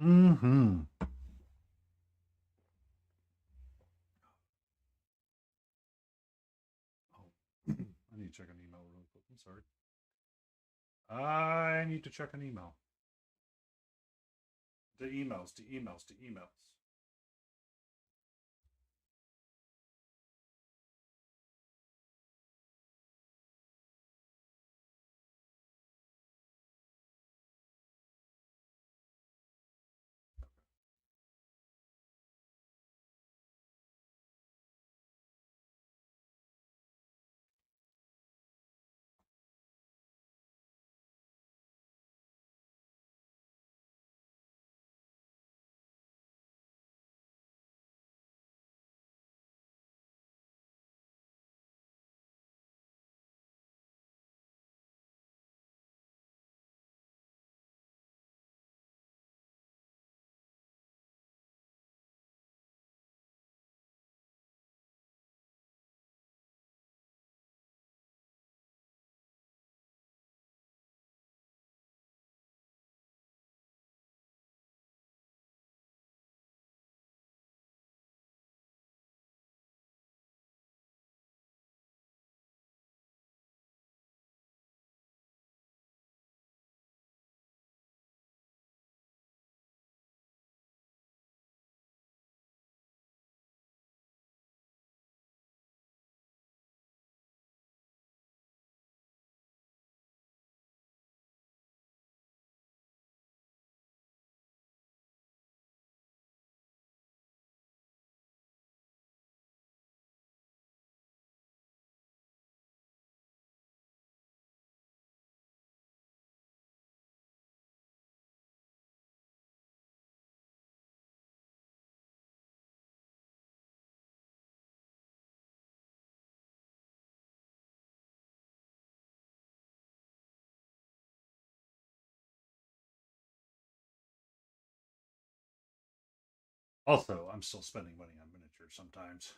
Mm-hmm. Oh, I need to check an email really quick. I'm sorry. I need to check an email. To emails, to emails, to emails. Also, I'm still spending money on miniatures sometimes.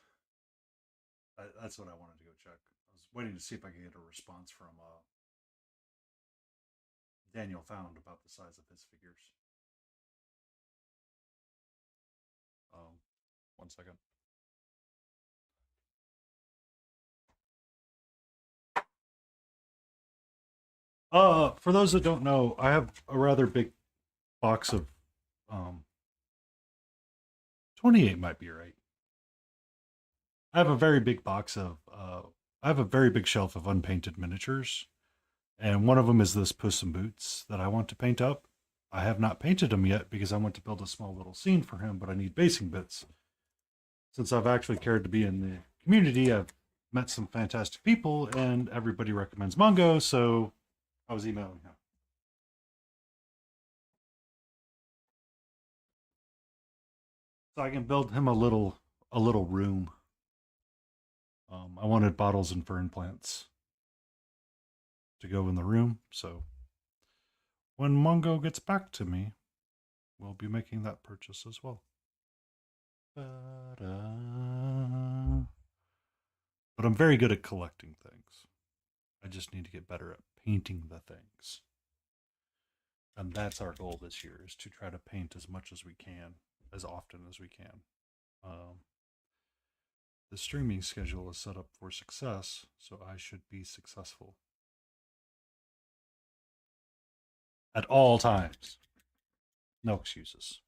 That's what I wanted to go check. I was waiting to see if I could get a response from Daniel Found about the size of his figures. Um, 1 second. For those that don't know, I have a rather big box of 28 might be right. I have a very big box of I have a very big shelf of unpainted miniatures, and one of them is this Puss in Boots that I want to paint up. I have not painted him yet because I want to build a small little scene for him, but I need basing bits. Since I've actually cared to be in the community, I've met some fantastic people, and everybody recommends Mongo, so I was emailing him. So I can build him a little room. I wanted bottles and fern plants to go in the room, so when Mongo gets back to me, we'll be making that purchase as well. Ba-da. But I'm very good at collecting things. I just need to get better at painting the things. And that's our goal this year, is to try to paint as much as we can, as often as we can. Um, the streaming schedule is set up for success, so I should be successful at all times. No excuses.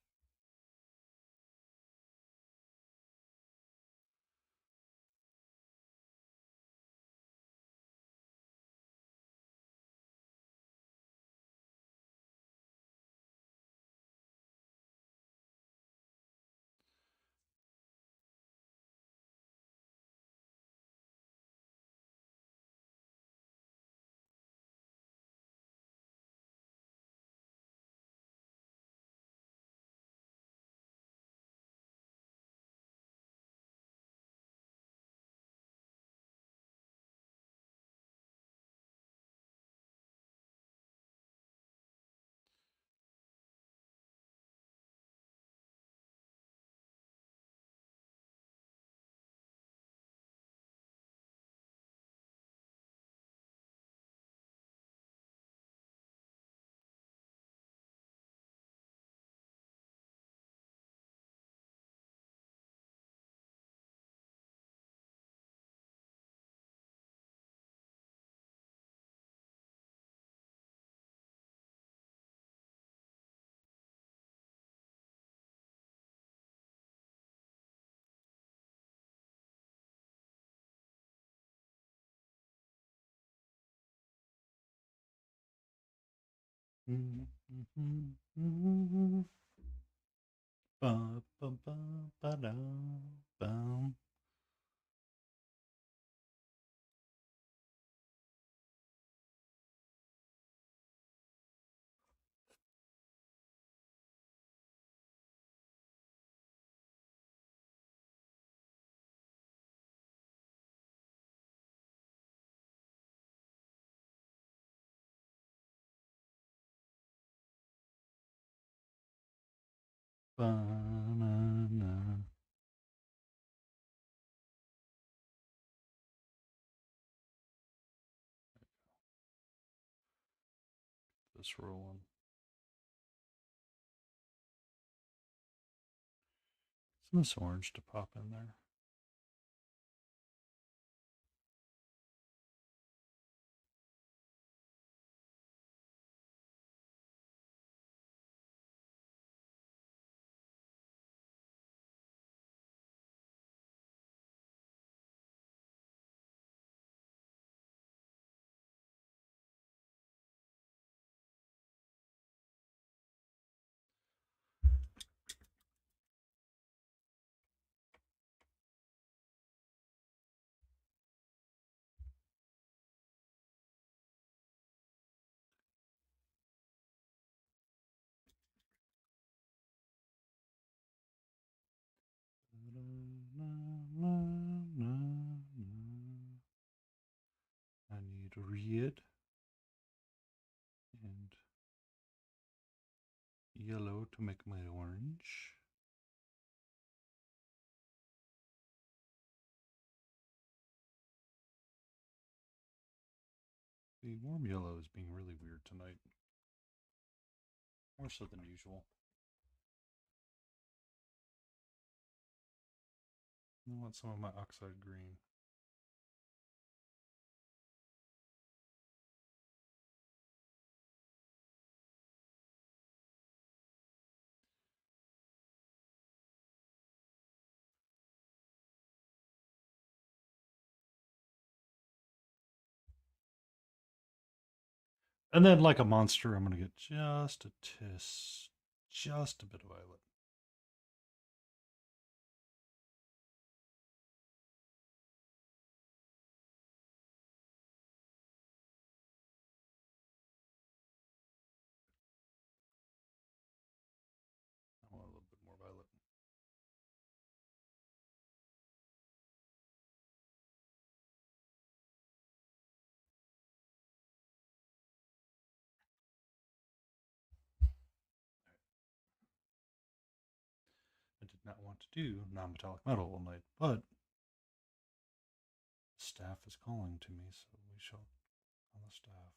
This rolling. Some of this orange to pop in there. I need red and yellow to make my orange. The warm yellow is being really weird tonight. More so than usual. I want some of my oxide green. And then, like a monster, I'm going to get just a just a bit of violet. I want a little bit more violet. I did not want to do non-metallic metal all night, but the staff is calling to me, so we shall on the staff.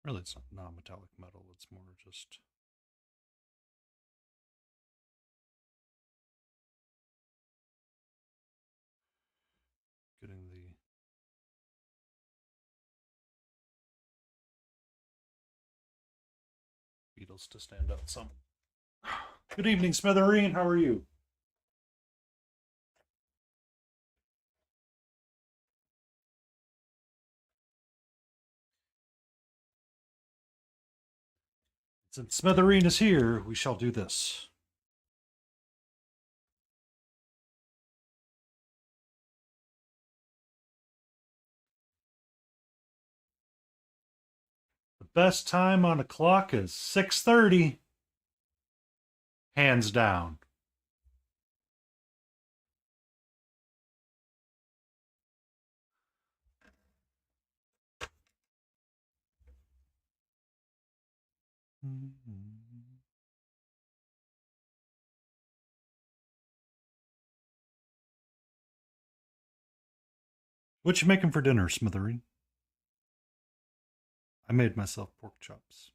Really, it's not non-metallic metal. It's more just getting the Beatles to stand out some. Good evening, Smithereen. How are you? Since Smithereen is here, we shall do this. The best time on a clock is 6:30, hands down. What you making for dinner, Smithereen? I made myself pork chops.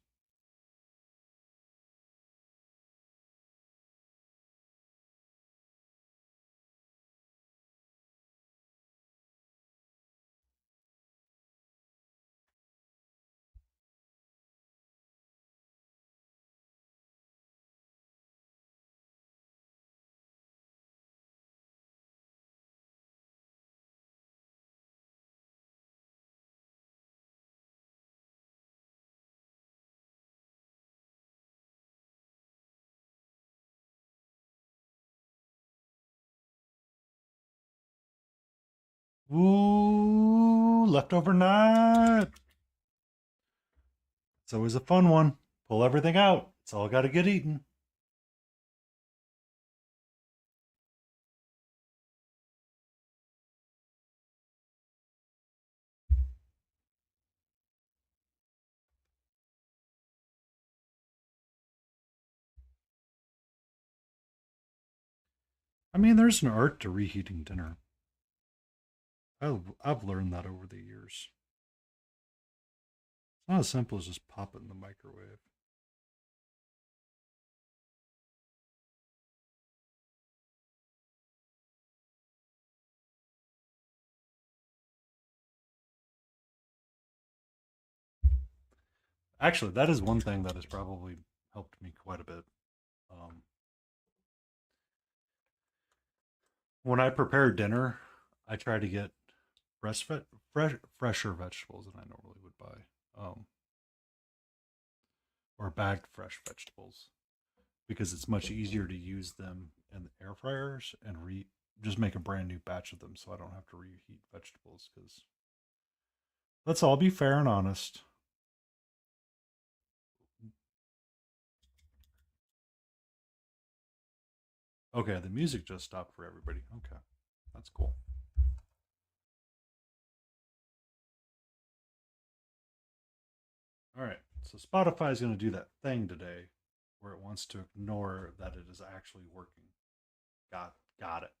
Ooh, leftover night. It's always a fun one. Pull everything out. It's all got to get eaten. I mean, there's an art to reheating dinner. I've learned that over the years. It's not as simple as just pop it in the microwave. Actually, that is one thing that has probably helped me quite a bit. Um, when I prepare dinner, I try to get fresher vegetables than I normally would buy, or bagged fresh vegetables, because it's much easier to use them in the air fryers and just make a brand new batch of them, so I don't have to reheat vegetables. Because let's all be fair and honest. Okay, the music just stopped for everybody. Okay, that's cool. All right, so Spotify is going to do that thing today where it wants to ignore that it is actually working. Got it.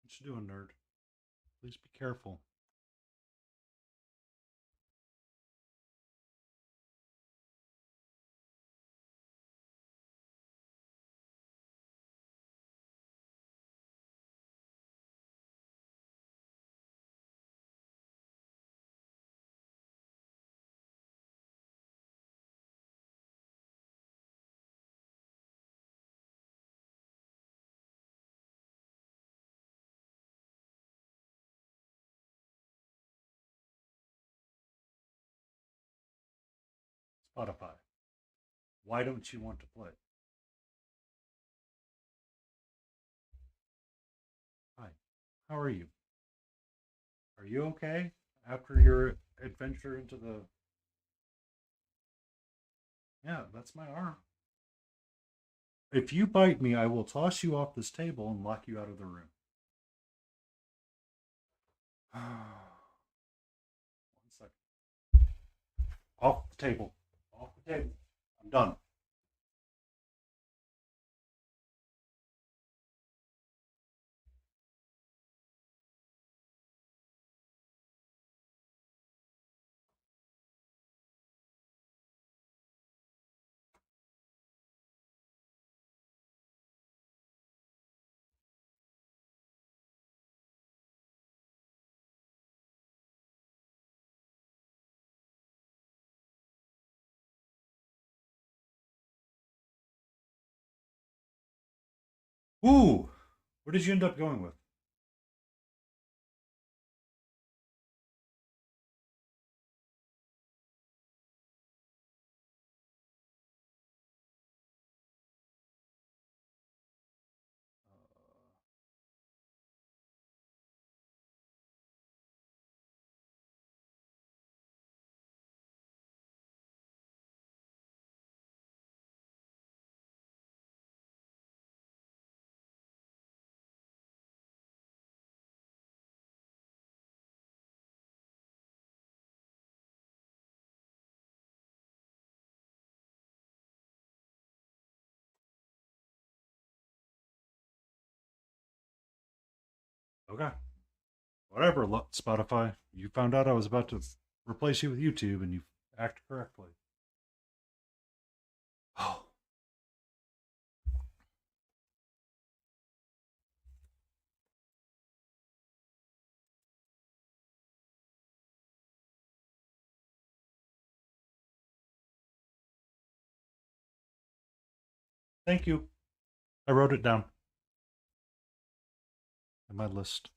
What you doing, nerd? Please be careful. Spotify. Why don't you want to play? Hi. How are you? Are you okay after your adventure into the. Yeah, that's my arm. If you bite me, I will toss you off this table and lock you out of the room. One second. Off the table. Off the table. I'm done. Ooh, what did you end up going with? Okay. Whatever, Spotify. You found out I was about to replace you with YouTube and you act correctly. Oh, thank you. I wrote it down in my list.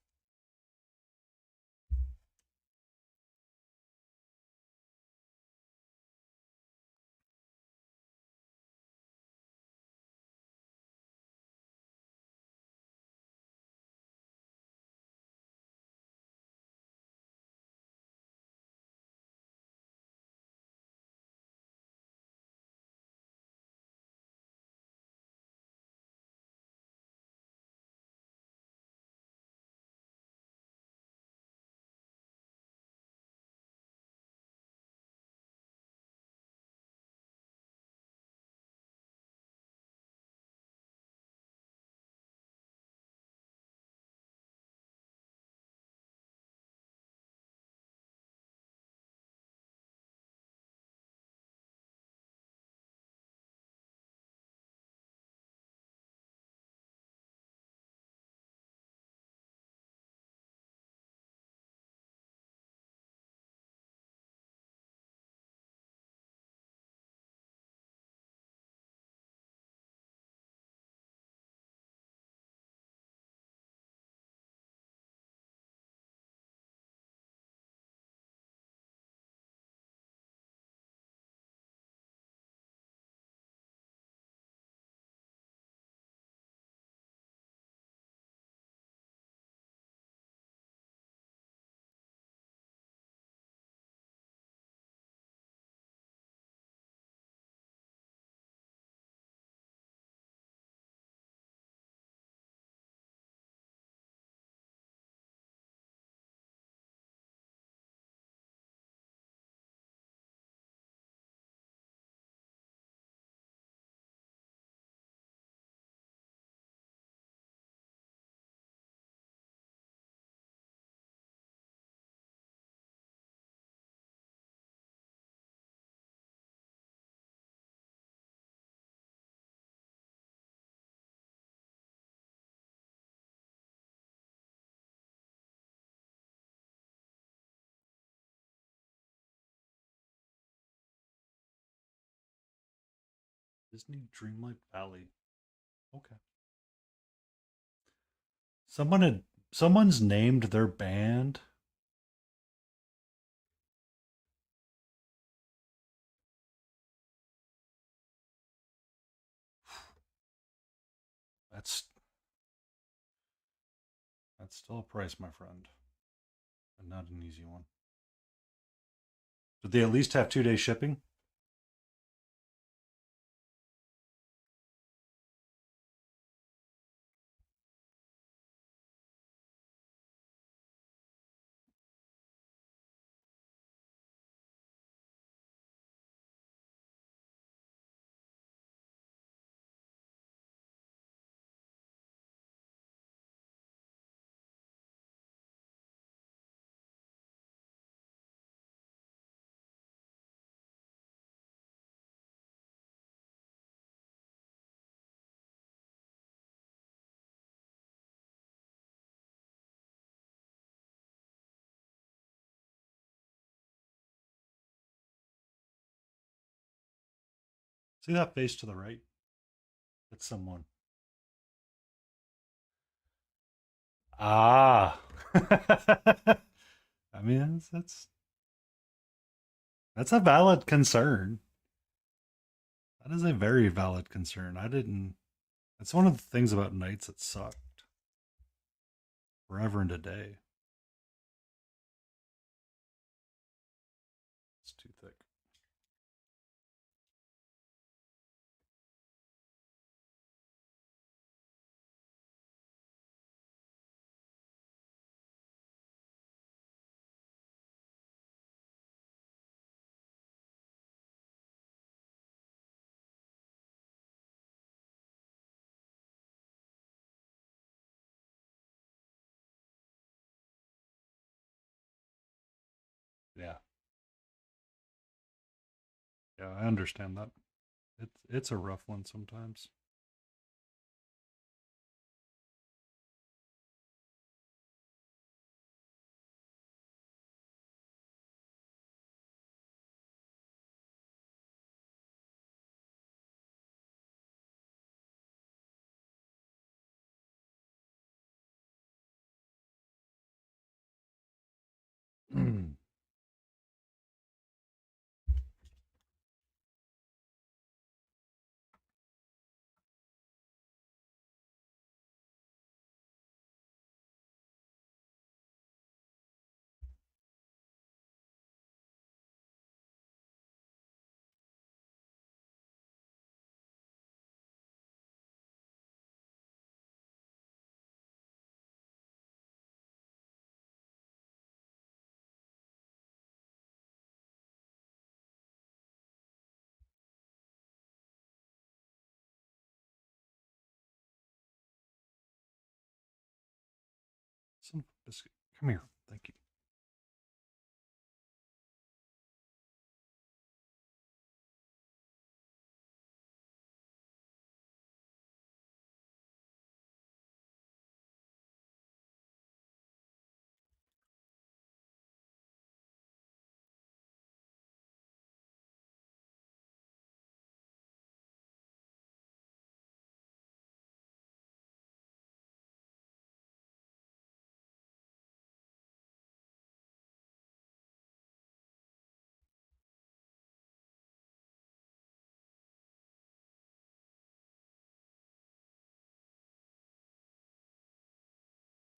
Disney Dreamlight Valley. Okay. Someone's named their band. That's that's still a price, my friend, and not an easy one. Did they at least have 2 day shipping? See that face to the right? It's someone. Ah. I mean, that's a valid concern. That is a very valid concern. I didn't. That's one of the things about nights that sucked forever and a day. It's too thick. Yeah, yeah, I understand that. It's a rough one sometimes. No, son of a biscuit. Come here. Thank you.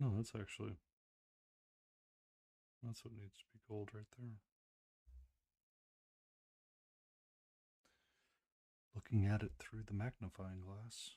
No, that's what needs to be gold right there. Looking at it through the magnifying glass.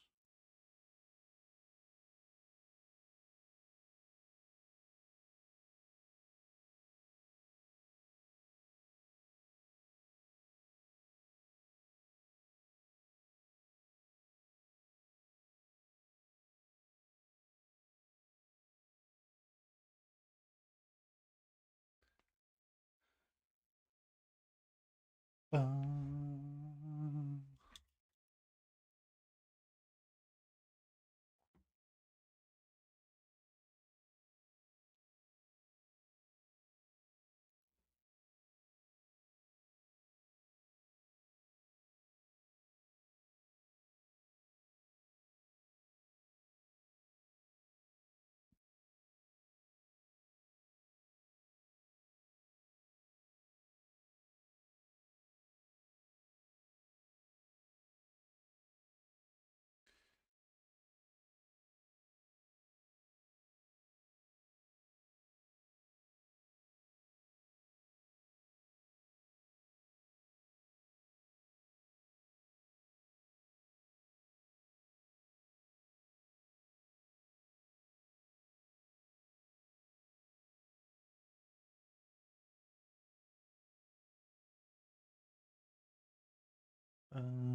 No.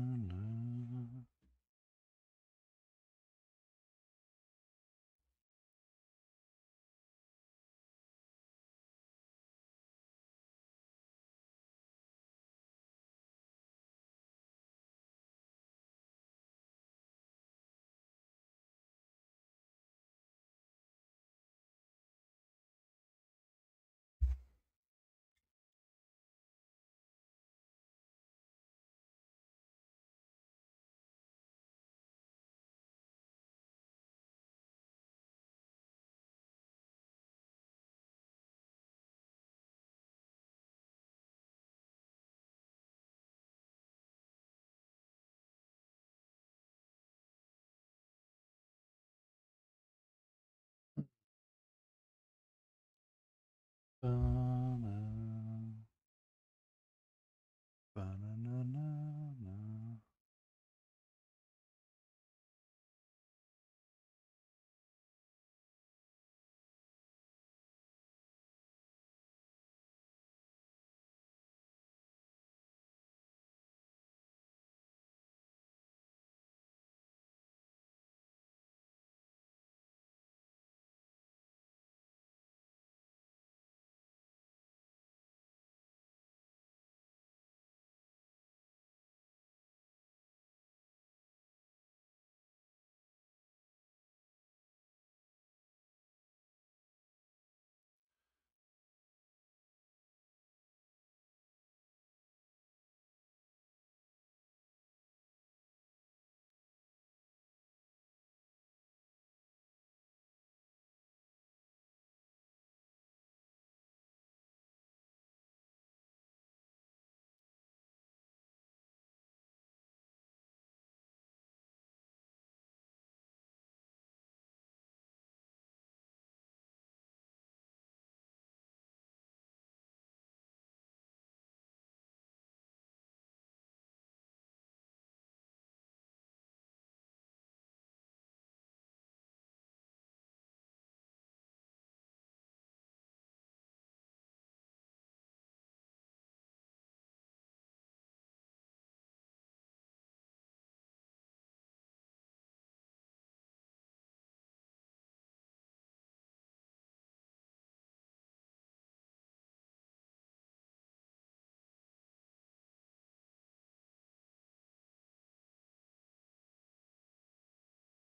Ba-na-na-na-na.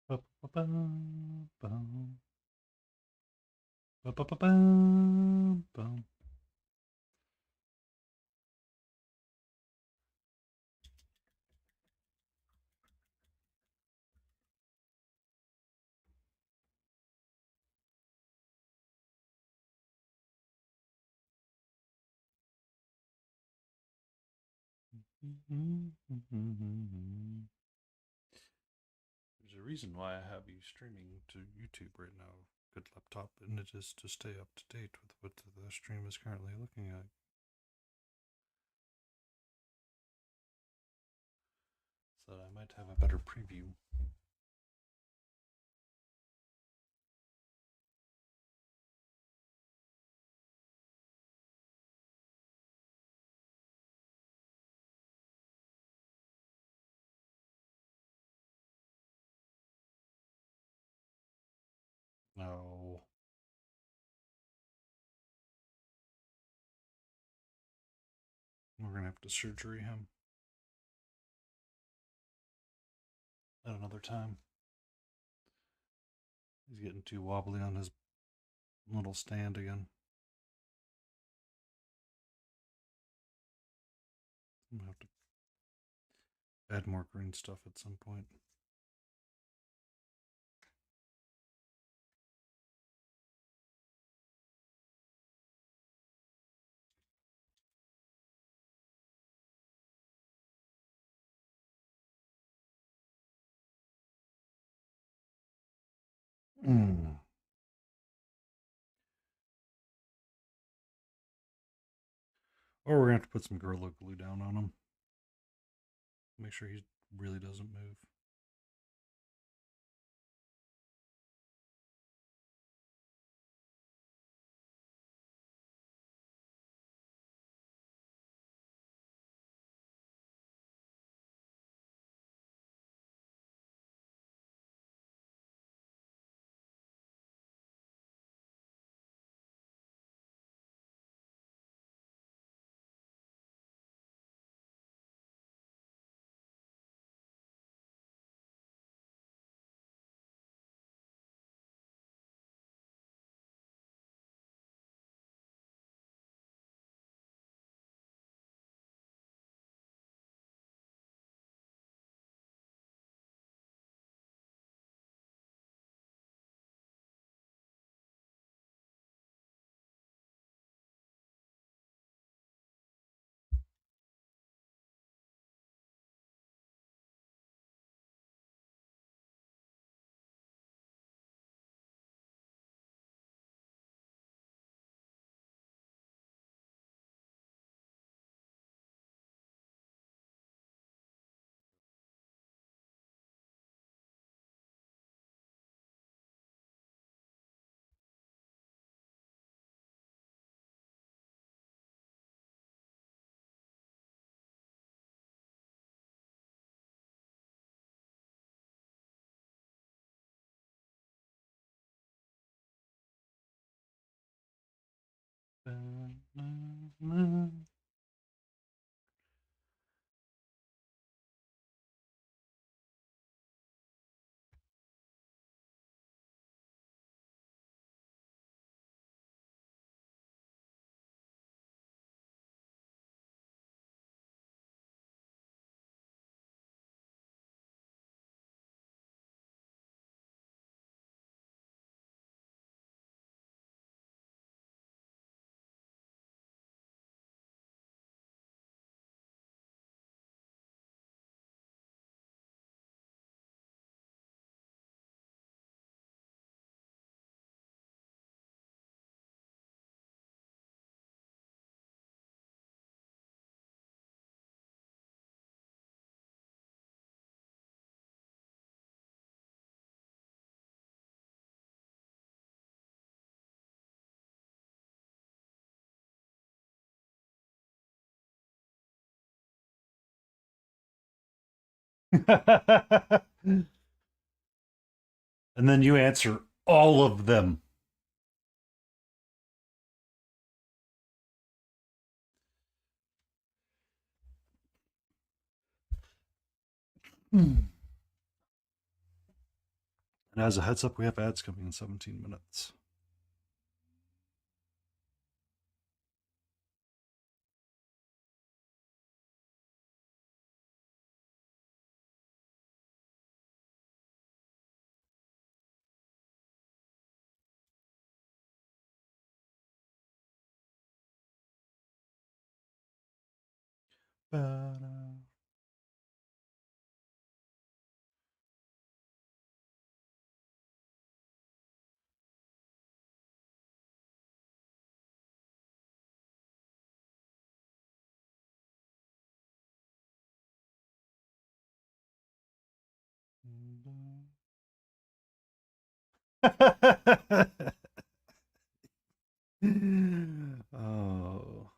Ba-ba-bum, ba-ba-ba-bum, bum. There's a reason why I have you streaming to YouTube right now, good laptop, and it is to stay up to date with what the stream is currently looking at. So that I might have a better preview. No. We're gonna have to surgery him at another time. He's getting too wobbly on his little stand again. I'm gonna have to add more green stuff at some point. Mm. Or we're gonna have to put some Gorilla Glue down on him. Make sure he really doesn't move. And then you answer all of them. And as a heads up, we have ads coming in 17 minutes. Oh.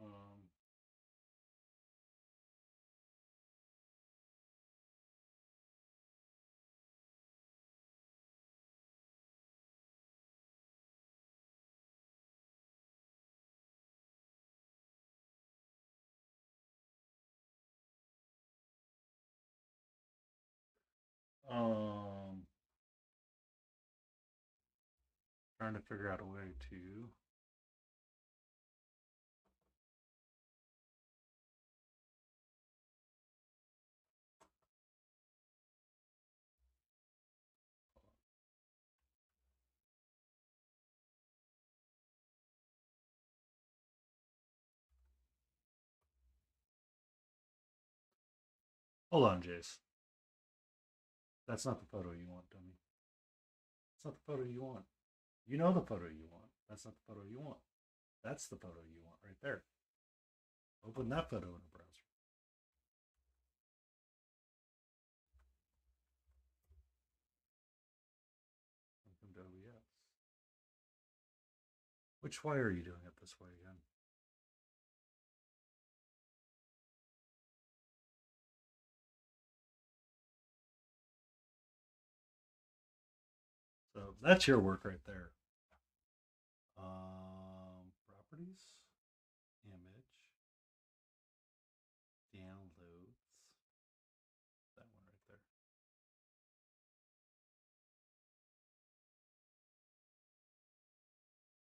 Um, um, trying to figure out a way to. Hold on, Jace. That's not the photo you want, dummy. That's not the photo you want. You know the photo you want. That's not the photo you want. That's the photo you want right there. Open that photo in a browser. Welcome to OBS. Which way are you doing it this way again? So that's your work right there. Properties, image, downloads. That one right there.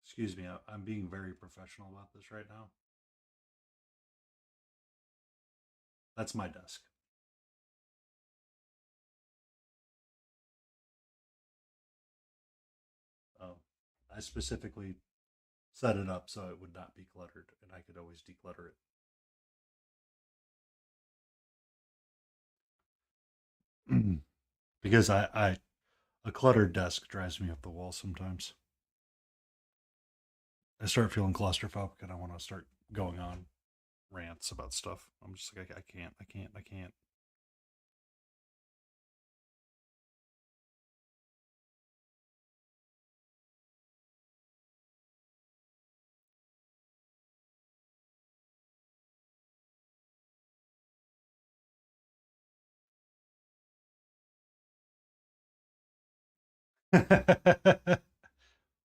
Excuse me, I'm being very professional about this right now. That's my desk. I specifically set it up so it would not be cluttered and I could always declutter it. Because a cluttered desk drives me up the wall sometimes. I start feeling claustrophobic and I want to start going on rants about stuff. I'm just like, I can't, I can't, I can't.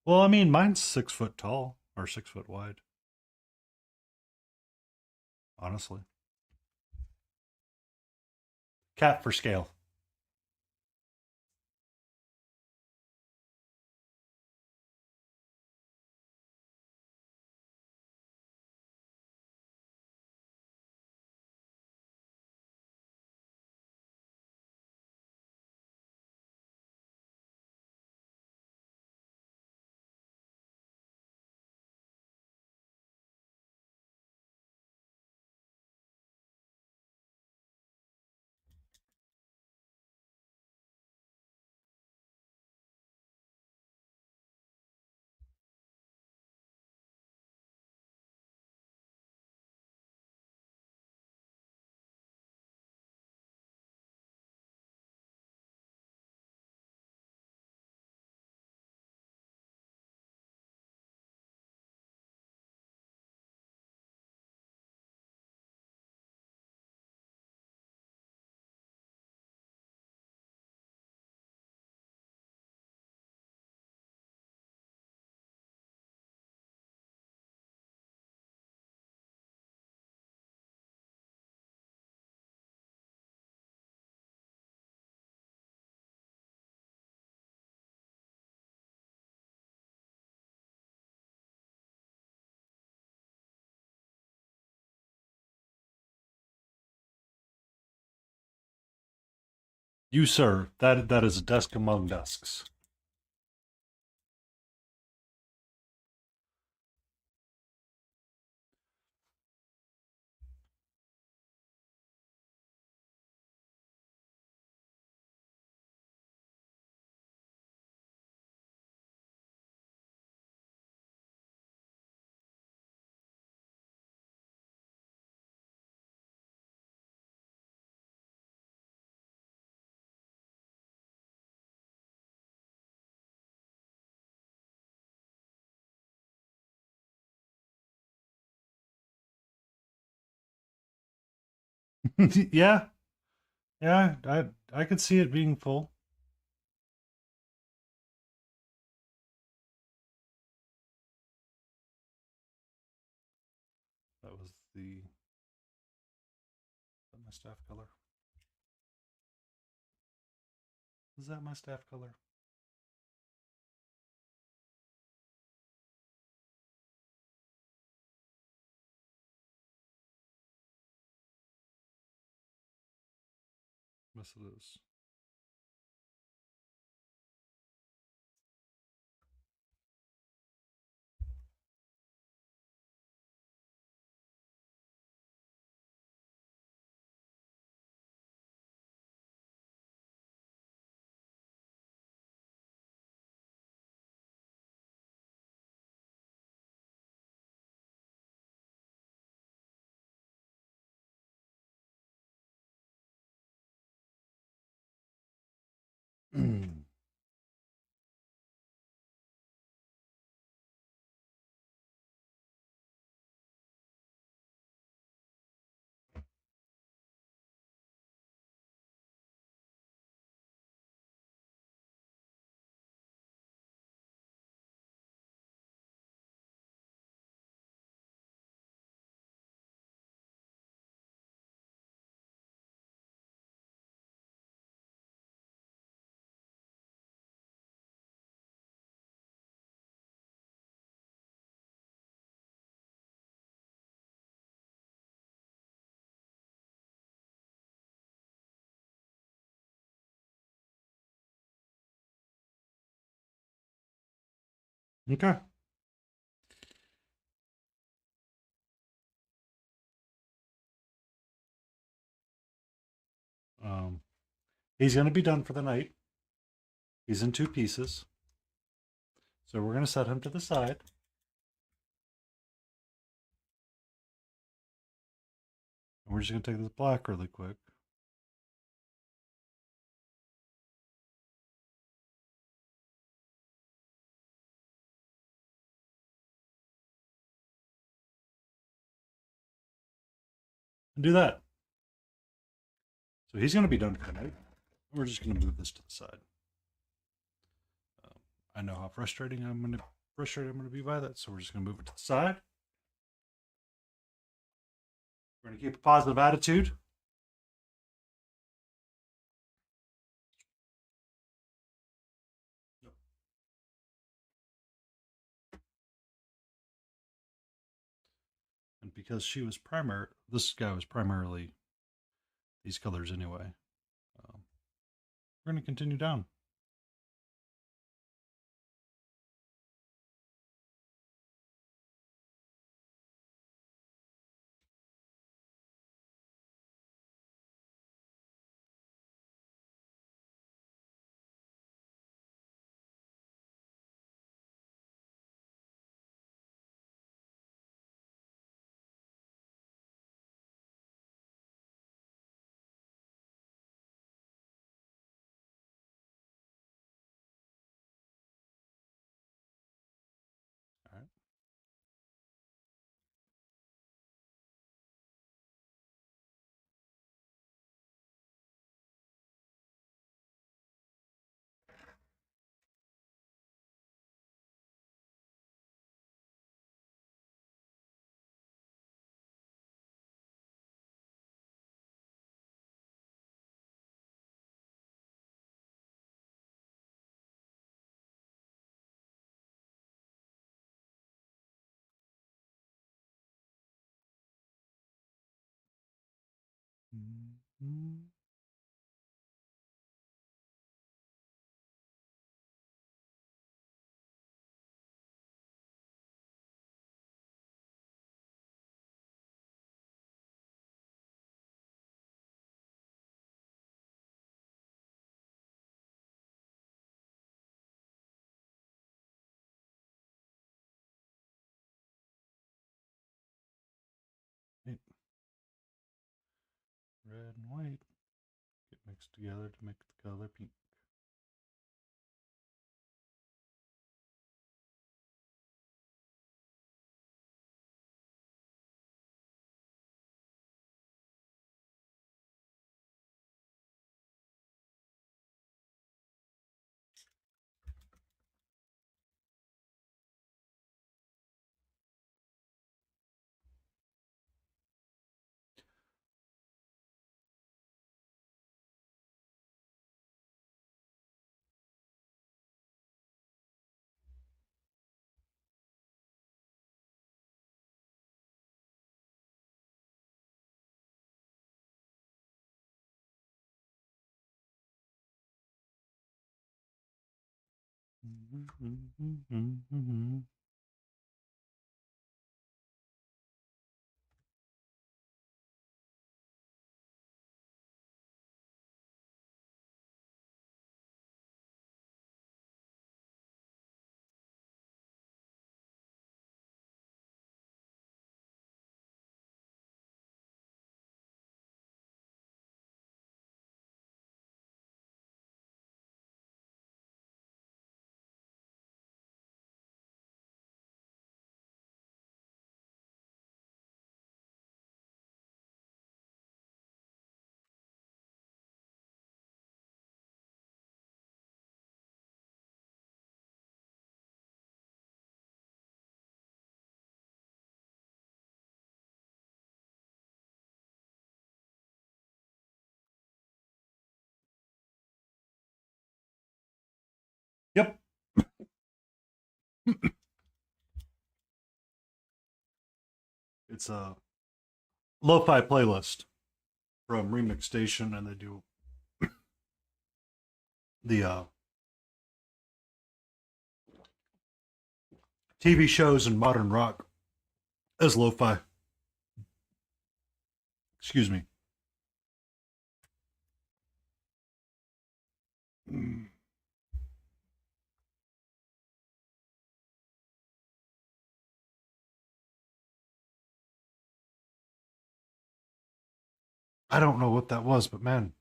Well, I mean, mine's 6 foot tall or 6 foot wide, honestly. Cat for scale. You, sir, that is a desk among desks. Yeah, yeah, I could see it being full. That was my staff color. Is that my staff color? Yes, it is. Okay. Um, he's going to be done for the night. He's in two pieces. So we're going to set him to the side. And we're just going to take this black really quick. And do that. So he's going to be done for the night. We're just going to move this to the side. I know how frustrated I'm going to be by that, so we're just going to move it to the side. We're going to keep a positive attitude. And because this guy was primarily these colors anyway. We're going to continue down. All right. Mm-hmm. white get mixed together to make the color pink. Yep. It's a lo-fi playlist from Remix Station, and they do the TV shows and modern rock as lo-fi. Excuse me. I don't know what that was, but man,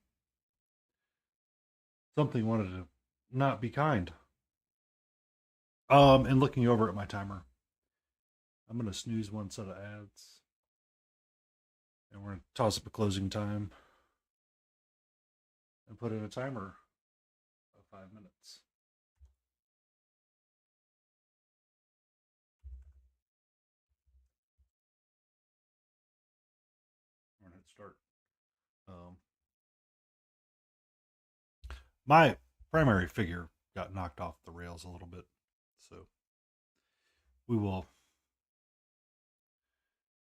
something wanted to not be kind. And looking over at my timer, I'm gonna snooze one set of ads, and we're gonna toss up a closing time and put in a timer of 5 minutes. We're gonna hit start. Um, my primary figure got knocked off the rails a little bit, so we will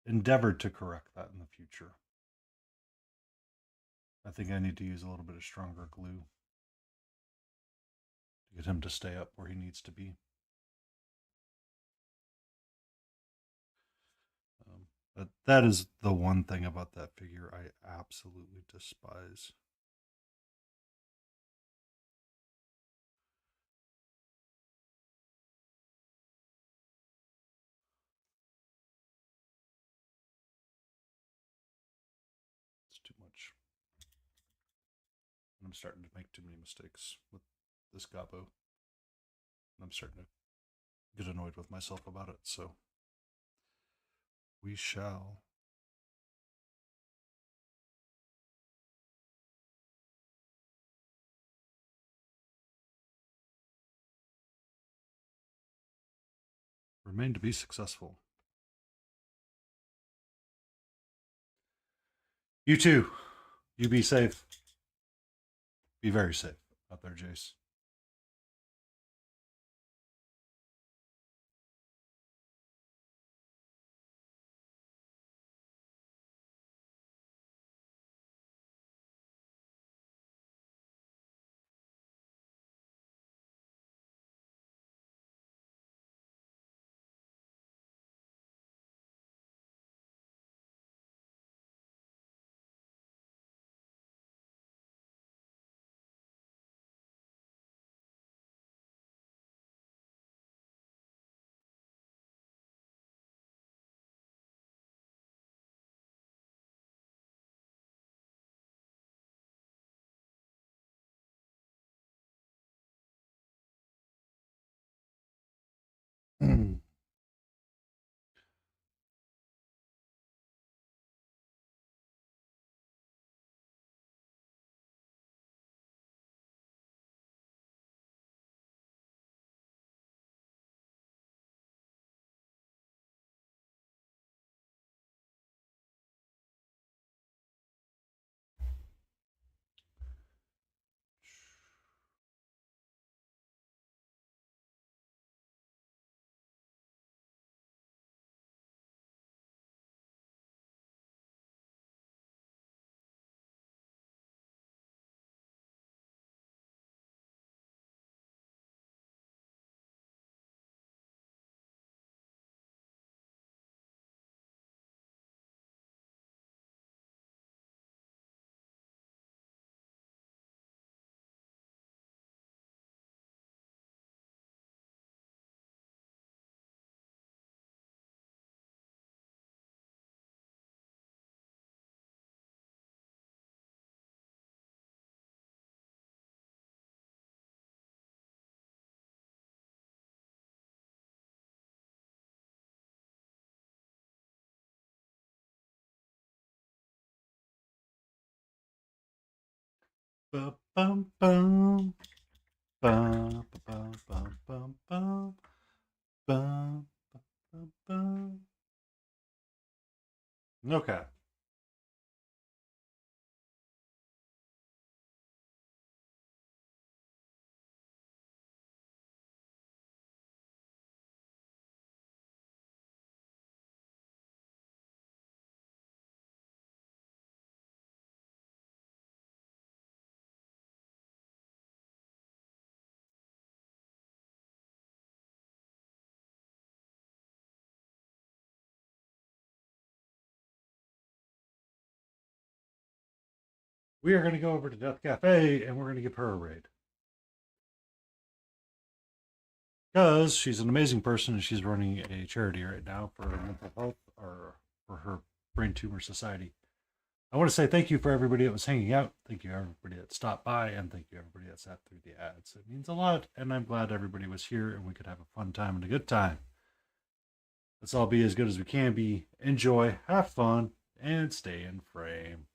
endeavor to correct that in the future. I think I need to use a little bit of stronger glue to get him to stay up where he needs to be. But that is the one thing about that figure I absolutely despise. It's too much. I'm starting to make too many mistakes with this Gabo. I'm starting to get annoyed with myself about it, so we shall. Remain to be successful. You too. You be safe. Be very safe out there, Jace. Bum, bum, bum. Bum, bum, bum, bum, bum, bum, bum, bum. Okay. We are going to go over to Death Cafe and we're going to give her a raid. Because she's an amazing person and she's running a charity right now for mental health or for her brain tumor society. I want to say thank you for everybody that was hanging out. Thank you everybody that stopped by and thank you everybody that sat through the ads. It means a lot and I'm glad everybody was here and we could have a fun time and a good time. Let's all be as good as we can be. Enjoy, have fun, and stay in frame.